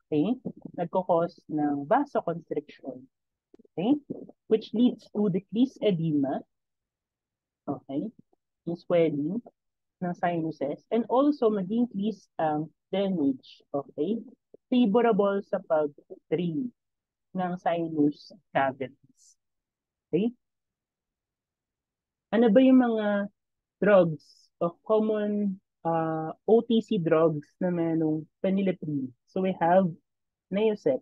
okay, nagko-cause ng vasoconstriction, okay, which leads to decreased edema, okay, yung swelling ng sinuses, and also mag-increase ang drainage, okay, favorable sa pag-drain ng sinus cavities. Okay? Ano ba yung mga drugs o common OTC drugs na mayroong phenylephrine? So we have Neosep,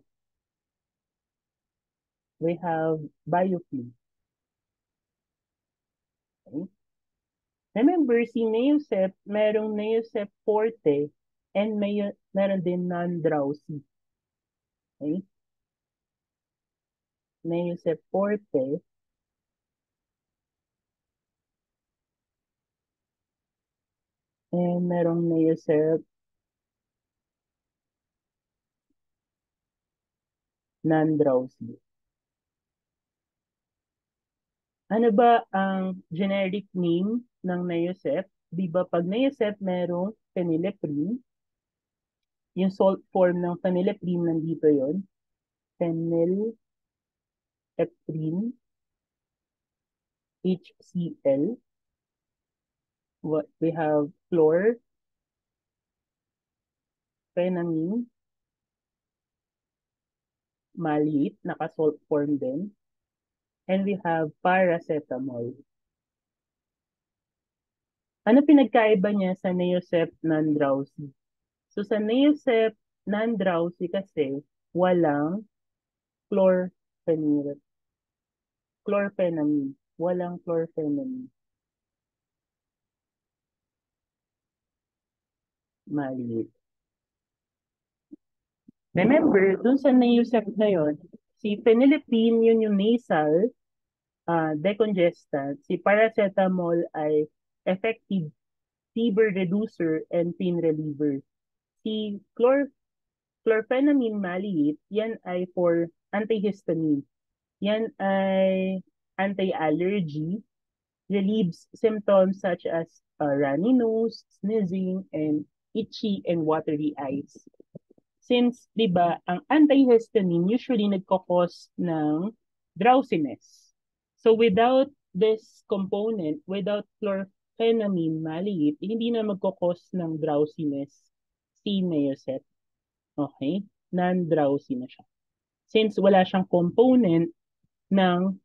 we have Bioflin. Okay? Remember, si Neosep, merong Neosep Forte and meron din non-drowsy. Okay? Neosep Forte and merong Neosep non-drowsy. Ano ba ang generic name ng Neosep? Di ba pag Neosep merong phenylephrine, yung salt form ng phenylephrine nandito yon, phenylephrine HCl. What we have chlorphenamine maleate, naka-salt form din. And we have paracetamol. Ano pinagkaiba niya sa Neosep non-drowsy? So sa Neosep non-drowsy kasi walang chlorphenamine. Chlorphenamine. Walang chlorphenamine. Mali. Remember, dun sa Neosep na yun, si phenylephrine yun yung nasal decongestant. Si paracetamol ay effective fever reducer and pain reliever. Si chlorphenamine maleate, yan ay for antihistamine. Yan ay anti-allergy, relieves symptoms such as runny nose, sneezing, and itchy and watery eyes. Since, di ba, ang antihistamine usually nagkakos ng drowsiness. So without this component, without chlorphenamine maleate, hindi na magkakos ng drowsiness si Neosep. Okay? Non-drowsy na siya. Since wala siyang component ng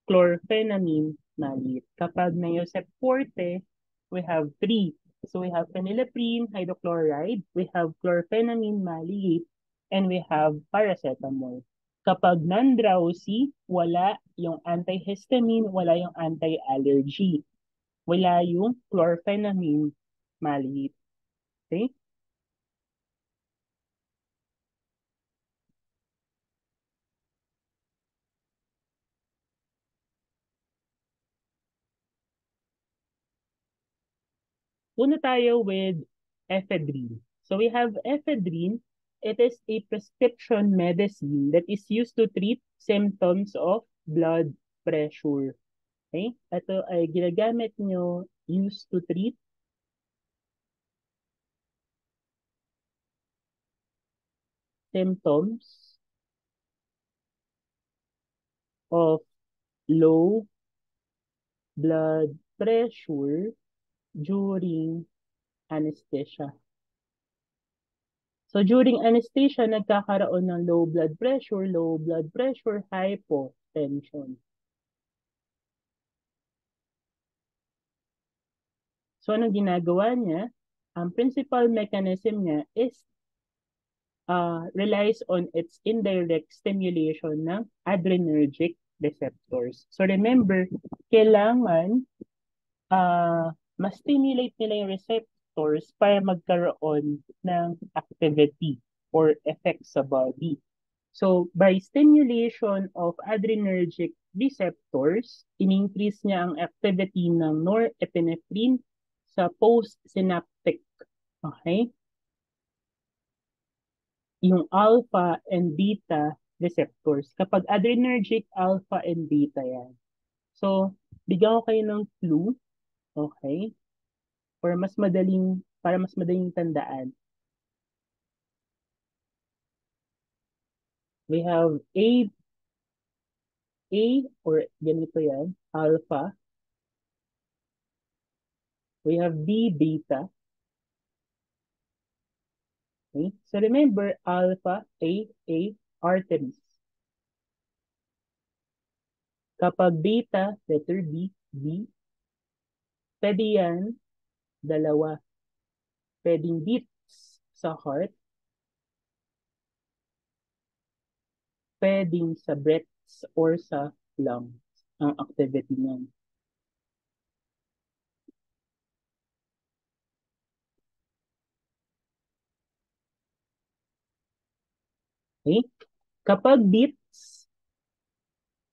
chlorphenamine maleate. Kapag Neosep forte, we have three. So we have phenylephrine hydrochloride, we have chlorphenamine maleate, and we have paracetamol. Kapag non-drowsy, wala yung antihistamine, wala yung anti-allergy. Wala yung chlorpheniramine maleate. Okay? Una tayo with ephedrine. So we have ephedrine. It is a prescription medicine that is used to treat symptoms of blood pressure. Okay? Ito ay ginagamit nyo used to treat symptoms of low blood pressure during anesthesia. So during anesthesia, nagkakaroon ng low blood pressure, hypotension. So anong ginagawa niya? Ang principal mechanism niya is relies on its indirect stimulation ng adrenergic receptors. So remember, kailangan ma-stimulate nila yung receptors para magkaroon ng activity or effect sa body. So, by stimulation of adrenergic receptors, in-increase niya ang activity ng norepinephrine sa postsynaptic. Okay? Yung alpha and beta receptors. Kapag adrenergic, alpha and beta yan. So, bigyan ko kayo ng clue. Okay? Para mas madaling tandaan. We have A or ganito yan, alpha. We have B, beta. Okay? So remember, alpha, A, arteries. Kapag beta, letter B, B, pwede yan, dalawa. Pwedeng beats sa heart, pwedeng sa breaths or sa lungs ang activity niyan. Okay? Kapag beats,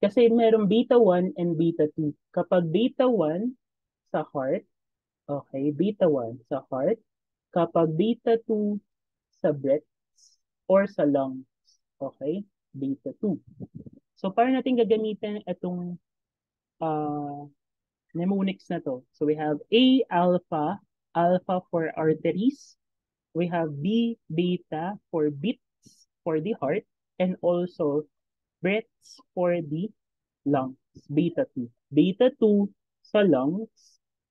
kasi merong beta 1 and beta 2. Kapag beta 1 sa heart, okay, beta 1 sa heart, kapag beta 2 sa breaths or sa lungs, okay, beta 2. So, para natin gagamitin itong uh, mnemonics na to. So, we have A, alpha, alpha for arteries. We have B, beta for beats for the heart. And also, breaths for the lungs, beta 2. Beta 2 sa lungs,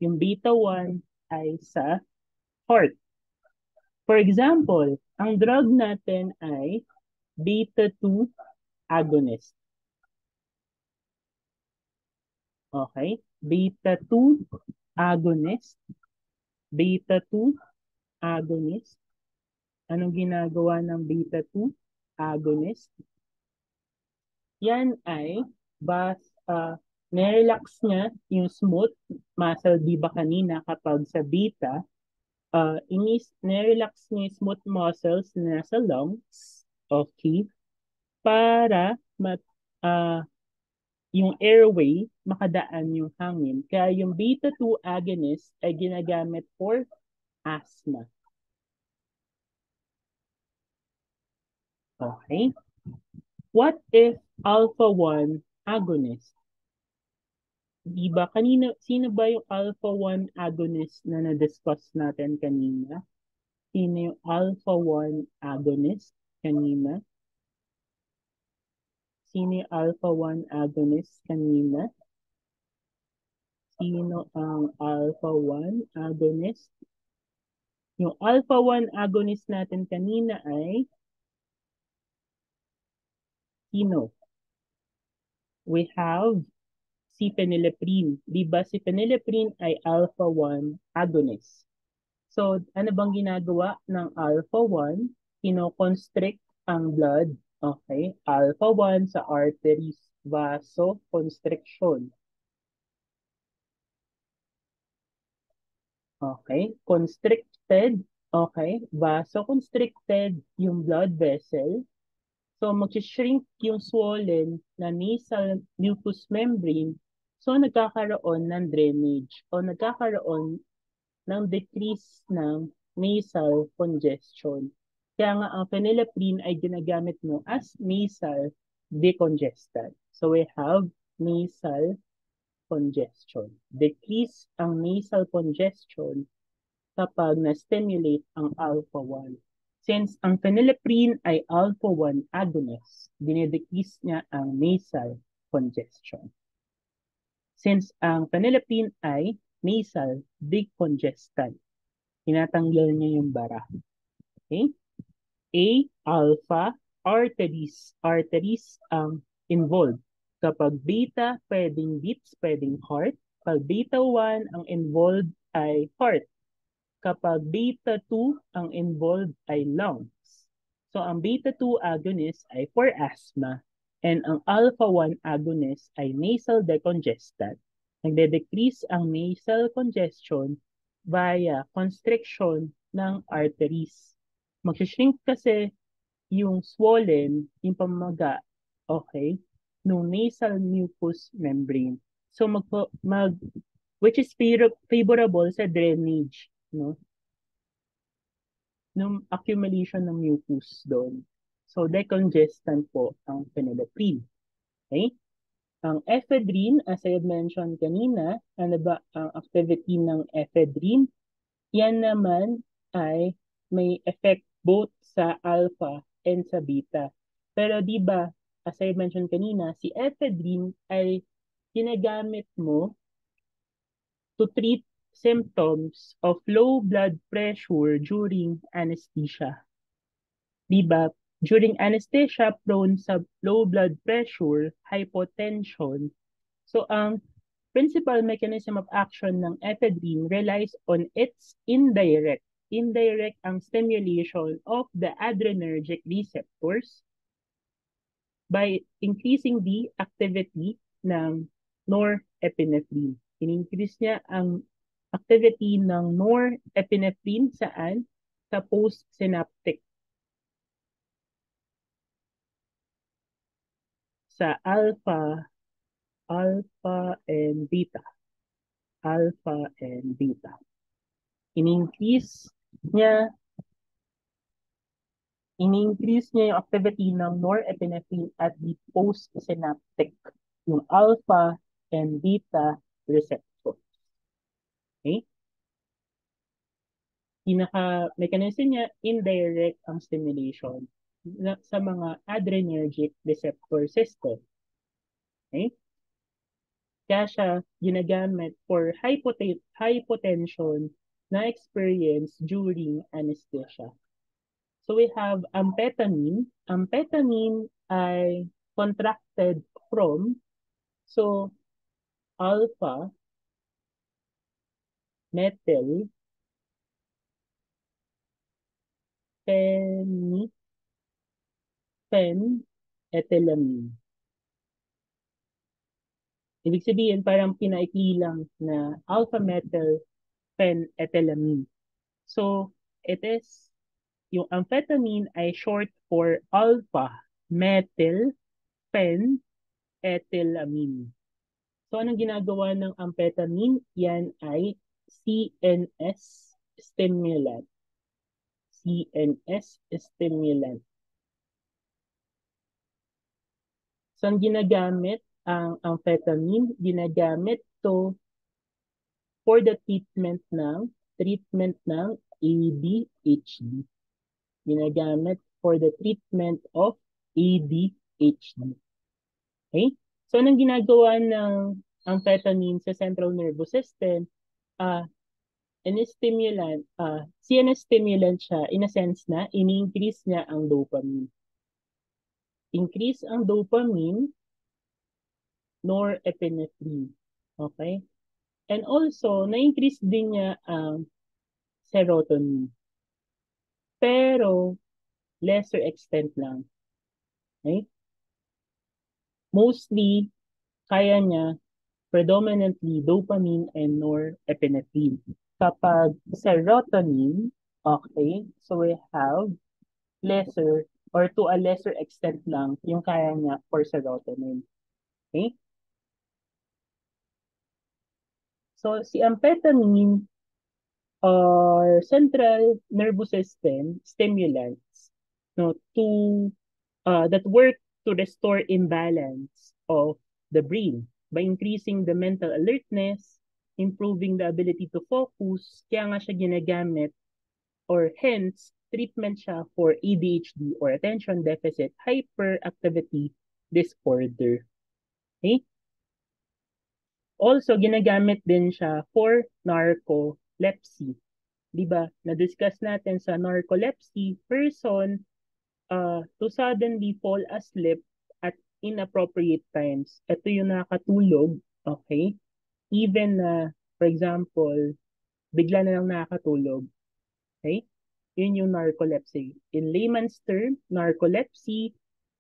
yung beta 1 ay sa heart. For example, ang drug natin ay beta 2 agonist. Okay? Beta 2 agonist. Beta 2 agonist. Anong ginagawa ng beta 2 agonist? Yan ay nirelax niya yung smooth muscle, di ba kanina kapag sa beta, nirelax niya yung smooth muscles na sa lungs, okay, para yung airway, makadaan yung hangin. Kaya yung beta 2 agonist ay ginagamit for asthma. Okay? What if alpha 1 agonist? Diba, sino ba yung alpha 1 agonist na na-discuss natin kanina? Sino yung alpha 1 agonist kanina? Sino yung alpha 1 agonist kanina? Sino ang alpha 1 agonist? Yung alpha 1 agonist natin kanina ay sino? We have si phenylephrine. Diba si phenylephrine ay alpha 1 agonist. So, ano bang ginagawa ng alpha 1? Kino-constrict ang blood Okay. Alpha-1 sa arteries, vasoconstriction. Okay. Constricted. Okay. Vasoconstricted yung blood vessel. So, mag-shrink yung swollen na nasal mucous membrane. So, nagkakaroon ng drainage o nagkakaroon ng decrease ng nasal congestion. Kaya nga ang phenylephrine ay ginagamit mo as nasal decongestant. So we have nasal congestion. Decrease ang nasal congestion kapag na-stimulate ang alpha-1. Since ang phenylephrine ay alpha-1 agonist, dinidecrease niya ang nasal congestion. Since ang phenylephrine ay nasal decongestant, tinatanggal niya yung bara. Okay? A, alpha, arteries. Arteries ang involved. Kapag beta, pwedeng beats, pwedeng heart. Kapag beta 1, ang involved ay heart. Kapag beta 2, ang involved ay lungs. So, ang beta 2 agonist ay for asthma and ang alpha 1 agonist ay nasal decongestant. Nagde-decrease ang nasal congestion via constriction ng arteries. Mag-shrink kasi yung swollen, yung pamamaga, okay, nung nasal mucous membrane. So, which is favorable sa drainage, no? Nung accumulation ng mucus doon. So, decongestant po ang phenylephrine. Okay? Ang ephedrine, as I had mentioned kanina, ano ba ang activity ng ephedrine? Yan naman ay may effect both sa alpha and sa beta. Pero di ba, as I mentioned kanina, si ephedrine ay ginagamit mo to treat symptoms of low blood pressure during anesthesia. Diba? During anesthesia, prone sa low blood pressure, hypotension. So, ang principal mechanism of action ng ephedrine relies on its indirect ang stimulation of the adrenergic receptors by increasing the activity ng norepinephrine. In-increase niya ang activity ng norepinephrine saan? Sa postsynaptic. Sa alpha and beta. Alpha and beta. In-increase niya yung activity ng norepinephrine at the postsynaptic, yung alpha and beta receptors. Okay? Pinaka-mechanism niya, indirect ang stimulation sa mga adrenergic receptor system. Okay? Kaya siya ginagamit for hypotension na experience during anesthesia. So we have amphetamine. Amphetamine ay contracted from, so alpha methyl phenethylamine. Ibig sabihin, parang pinaikli lang na alpha-methyl phenethylamine. So, it is, yung amphetamine ay short for alpha-methyl phenethylamine. So, anong ginagawa ng amphetamine? Yan ay CNS stimulant. CNS stimulant. Saan ginagamit ang amphetamine? Ginagamit to for the treatment ng ADHD. Ginagamit for the treatment of ADHD. Okay? So, anong ginagawa ng amphetamine sa central nervous system? CNS stimulant siya in a sense na ini-increase niya ang dopamine. Increase ang dopamine, norepinephrine. Okay? And also, na-increase din niya ang serotonin. Pero, lesser extent lang. Okay? Mostly, kaya niya predominantly dopamine and norepinephrine. Kapag serotonin, okay, so we have lesser or to a lesser extent lang yung kaya niya for serotonin. Okay? So, si amphetamine or central nervous system stimulants no, that work to restore imbalance of the brain by increasing the mental alertness, improving the ability to focus, kaya nga siya ginagamit or hence treatment siya for ADHD or attention deficit hyperactivity disorder. Okay? Also, ginagamit din siya for narcolepsy. 'Di ba? Na-discuss natin sa narcolepsy, person to suddenly fall asleep at inappropriate times. Ito yung nakakatulog, okay? Even na, for example, bigla na lang nakakatulog, okay? Yun yung narcolepsy. In layman's term, narcolepsy,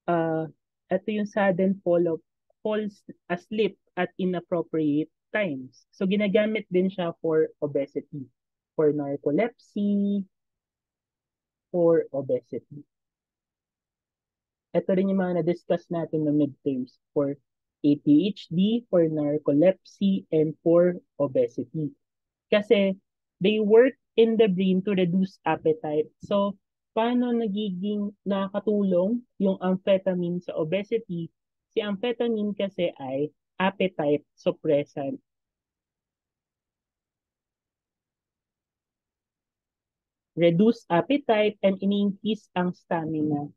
uh, ito yung sudden falls asleep at inappropriate times. So, ginagamit din siya for obesity, for narcolepsy, for obesity. Ito rin yung mga na-discuss natin na midterms for ADHD, for narcolepsy, and for obesity. Kasi they work in the brain to reduce appetite. So, paano nagiging nakakatulong yung amphetamine sa obesity? Si amphetamine kasi ay appetite suppressant. Reduce appetite and in-increase ang stamina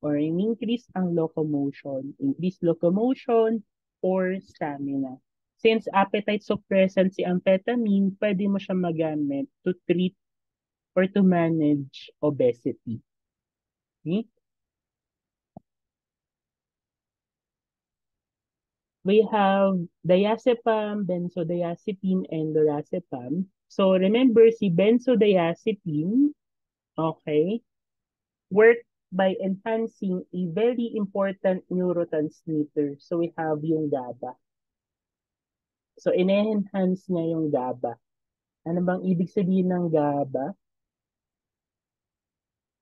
or in-increase ang locomotion. Increase locomotion or stamina. Since appetite suppressant si amphetamine, pwede mo siya magamit to treat or to manage obesity. Okay? We have diazepam, benzodiazepine, and lorazepam. So remember si benzodiazepine, okay, work by enhancing a very important neurotransmitter. So we have yung GABA. So ine-enhance niya yung GABA. Ano bang ibig sabihin ng GABA?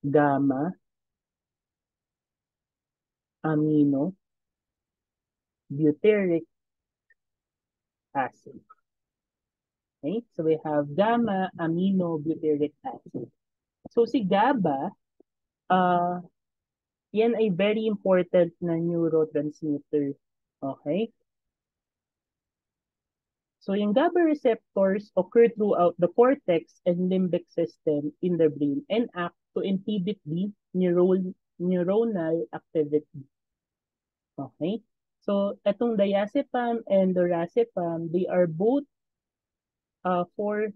Gamma, amino, butyric acid. Okay? So we have gamma, amino, butyric acid. So si GABA, uh, yan ay very important na neurotransmitter. Okay? So yung GABA receptors occur throughout the cortex and limbic system in the brain and act to inhibit the neuronal activity. Okay? So itong diazepam and lorazepam, they are both for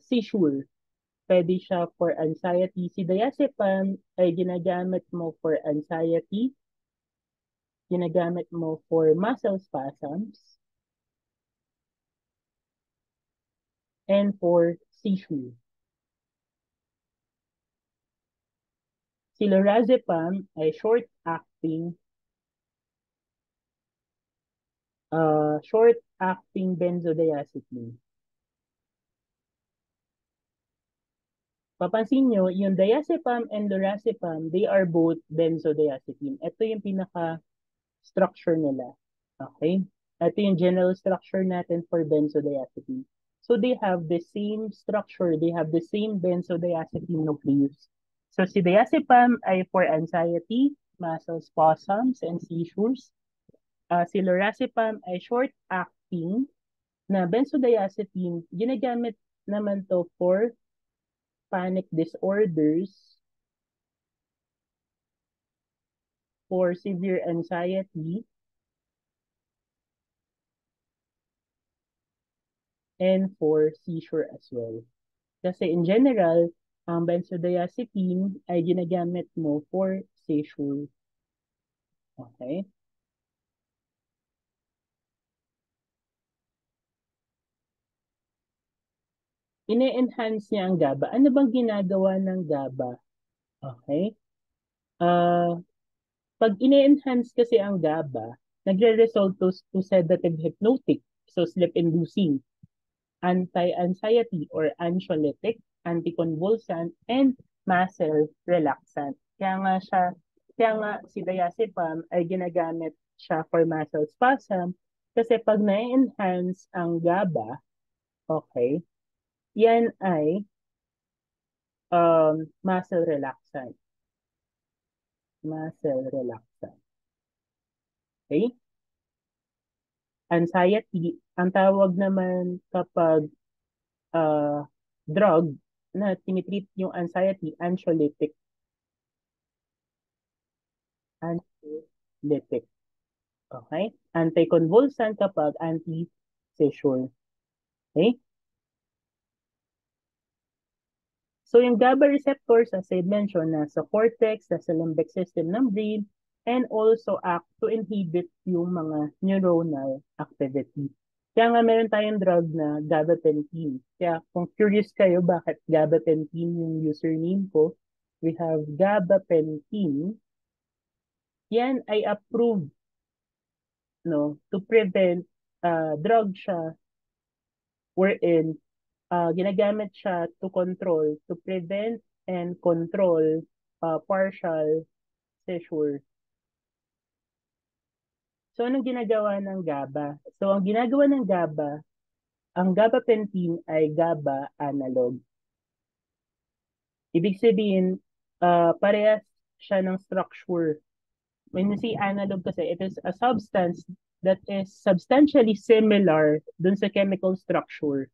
seizure. Pwede siya for anxiety. Si diazepam ay ginagamit mo for anxiety, ginagamit mo for muscle spasms, and for seizure. Si lorazepam ay short-acting benzodiazepine. Papansin nyo, yung diazepam and lorazepam, they are both benzodiazepine. Ito yung pinaka-structure nila. Okay? Ito yung general structure natin for benzodiazepine. So they have the same structure, they have the same benzodiazepine nucleus. So si diazepam ay for anxiety, muscle spasms, and seizures. Si lorazepam ay short-acting na benzodiazepine. Ginagamit naman to for panic disorders, for severe anxiety, and for seizure as well. Kasi in general, ang benzodiazepine ay ginagamit mo for seizure. Okay? Ine-enhance niya ang GABA. Ano bang ginagawa ng GABA? Okay? Uh, Pag ine-enhance kasi ang GABA, nagre-result to sedative hypnotic, so sleep-inducing, anti-anxiety or anxiolytic, anticonvulsant, and muscle relaxant. Kaya nga si diazepam ay ginagamit siya for muscle spasm kasi pag na-enhance ang GABA, okay, yan ay muscle relaxant. Muscle relaxant. Okay? Anxiety, ang tawag naman kapag uh, drug na tinitreat yung anxiety, anxiolytic. Anxiolytic. Okay? Anticonvulsant kapag anti-seizure. Okay? So yung GABA receptors, as I mentioned, nasa cortex, nasa limbic system ng brain, and also act to inhibit yung mga neuronal activity. Kaya nga meron tayong drug na gabapentin. Kaya kung curious kayo bakit gabapentin yung username ko, we have gabapentin. Yan ay approved no to prevent drug siya wherein ginagamit siya to prevent and control partial seizure. So, anong ginagawa ng GABA? So, ang ginagawa ng GABA, ang gabapentin ay GABA analog. Ibig sabihin, parehas siya ng structure. When you say analog kasi, it is a substance that is substantially similar dun sa chemical structure.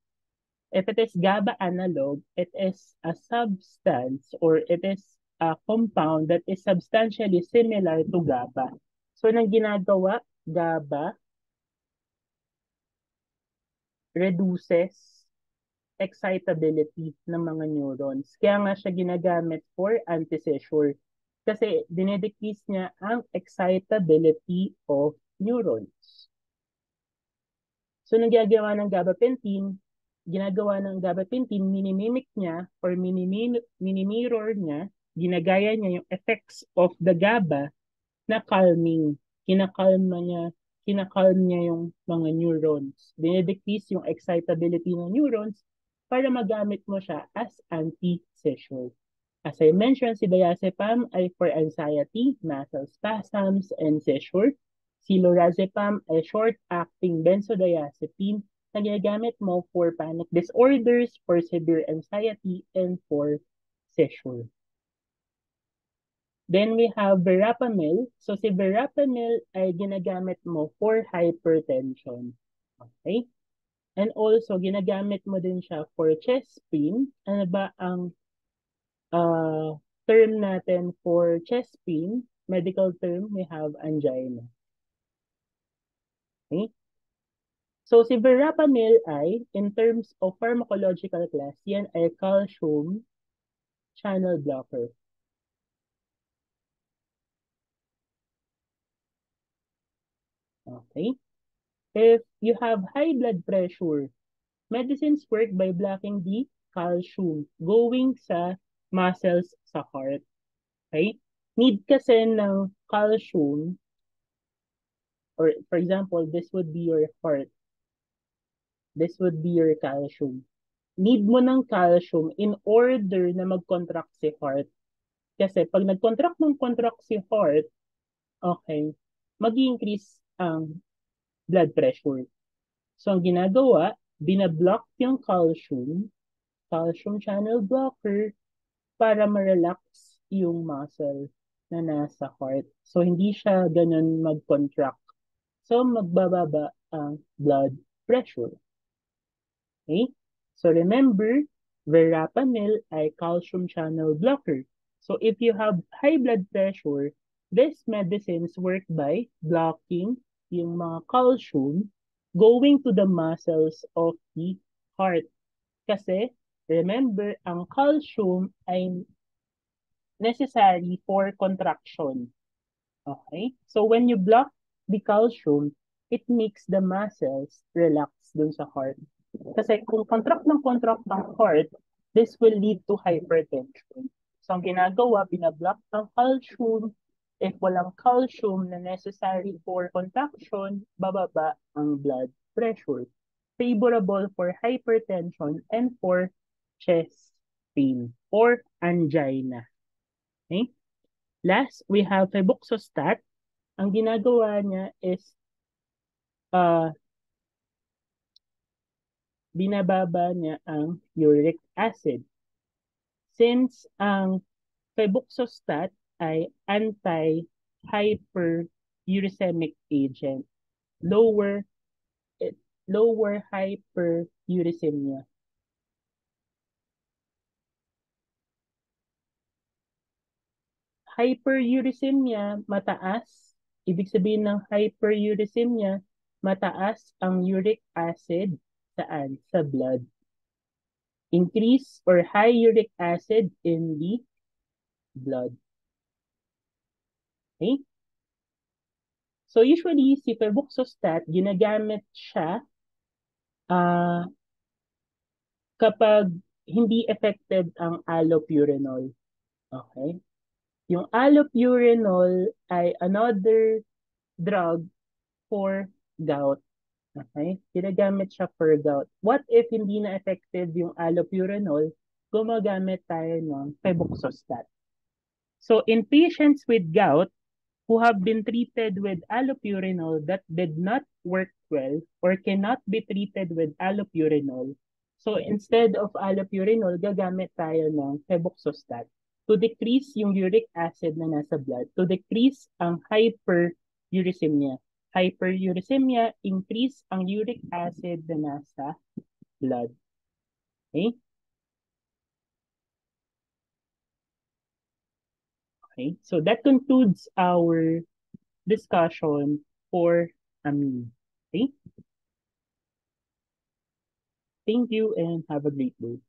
If it is GABA analog, it is a substance or it is a compound that is substantially similar to GABA. So, nang ginagawa, GABA reduces excitability ng mga neurons. Kaya nga siya ginagamit for anti-seizure. Kasi dinedecrease niya ang excitability of neurons. So, nang ginagawa ng gabapentin, minimimic niya or minimirror niya, ginagaya niya yung effects of the GABA na calming. Kinakalm niya yung mga neurons. Dinedecrease yung excitability ng neurons para magamit mo siya as anti-seizure. As I mentioned, si diazepam ay for anxiety, muscle spasms, and seizure. Si lorazepam ay short-acting benzodiazepine na ginagamit mo for panic disorders, for severe anxiety, and for seizure. Then we have verapamil. So si verapamil ay ginagamit mo for hypertension. Okay? And also, ginagamit mo din siya for chest pain. Ano ba ang term natin for chest pain? Medical term, we have angina. Okay? So si verapamil ay, in terms of pharmacological class, yan ay calcium channel blocker. Okay? If you have high blood pressure, medicines work by blocking the calcium going sa muscles sa heart. Okay? Need kasi ng calcium, or for example, this would be your heart. This would be your calcium. Need mo ng calcium in order na mag-contract si heart. Kasi pag nag-contract si heart, okay, mag-increase ang blood pressure. So, ang ginagawa, binablock yung calcium channel blocker, para ma-relax yung muscle na nasa heart. So, hindi siya ganun mag-contract. So, magbababa ang blood pressure. Okay? So, remember, verapamil ay calcium channel blocker. So, if you have high blood pressure, these medicines work by blocking yung mga calcium going to the muscles of the heart. Kasi, remember, ang calcium ay necessary for contraction. Okay? So when you block the calcium, it makes the muscles relax dun sa heart. Kasi kung contract ng heart, this will lead to hypertension. So ang ginagawa, binablock ng calcium If walang calcium na necessary for contraction, bababa ang blood pressure. Favorable for hypertension and for chest pain or angina. Okay? Last, we have febuxostat. Ang ginagawa niya is uh, binababa niya ang uric acid. Since ang febuxostat ay anti-hyperuricemic agent, lower lower hyperuricemia. Hyperuricemia, mataas. Ibig sabihin ng hyperuricemia, mataas ang uric acid saan? Sa blood. Increase or high uric acid in the blood. Okay? So usually, si febuxostat, ginagamit siya ah kapag hindi effective ang allopurinol. Okay? Yung allopurinol ay another drug for gout. Okay? Ginagamit siya for gout. What if hindi na effective yung allopurinol? Gumagamit tayo ng febuxostat. So in patients with gout who have been treated with allopurinol that did not work well or cannot be treated with allopurinol, so instead of allopurinol, gagamit tayo ng febuxostat to decrease yung uric acid na nasa blood, to decrease ang hyperuricemia. Hyperuricemia, increase ang uric acid na nasa blood. Okay? Okay. So that concludes our discussion for amine. Okay? Thank you and have a great day.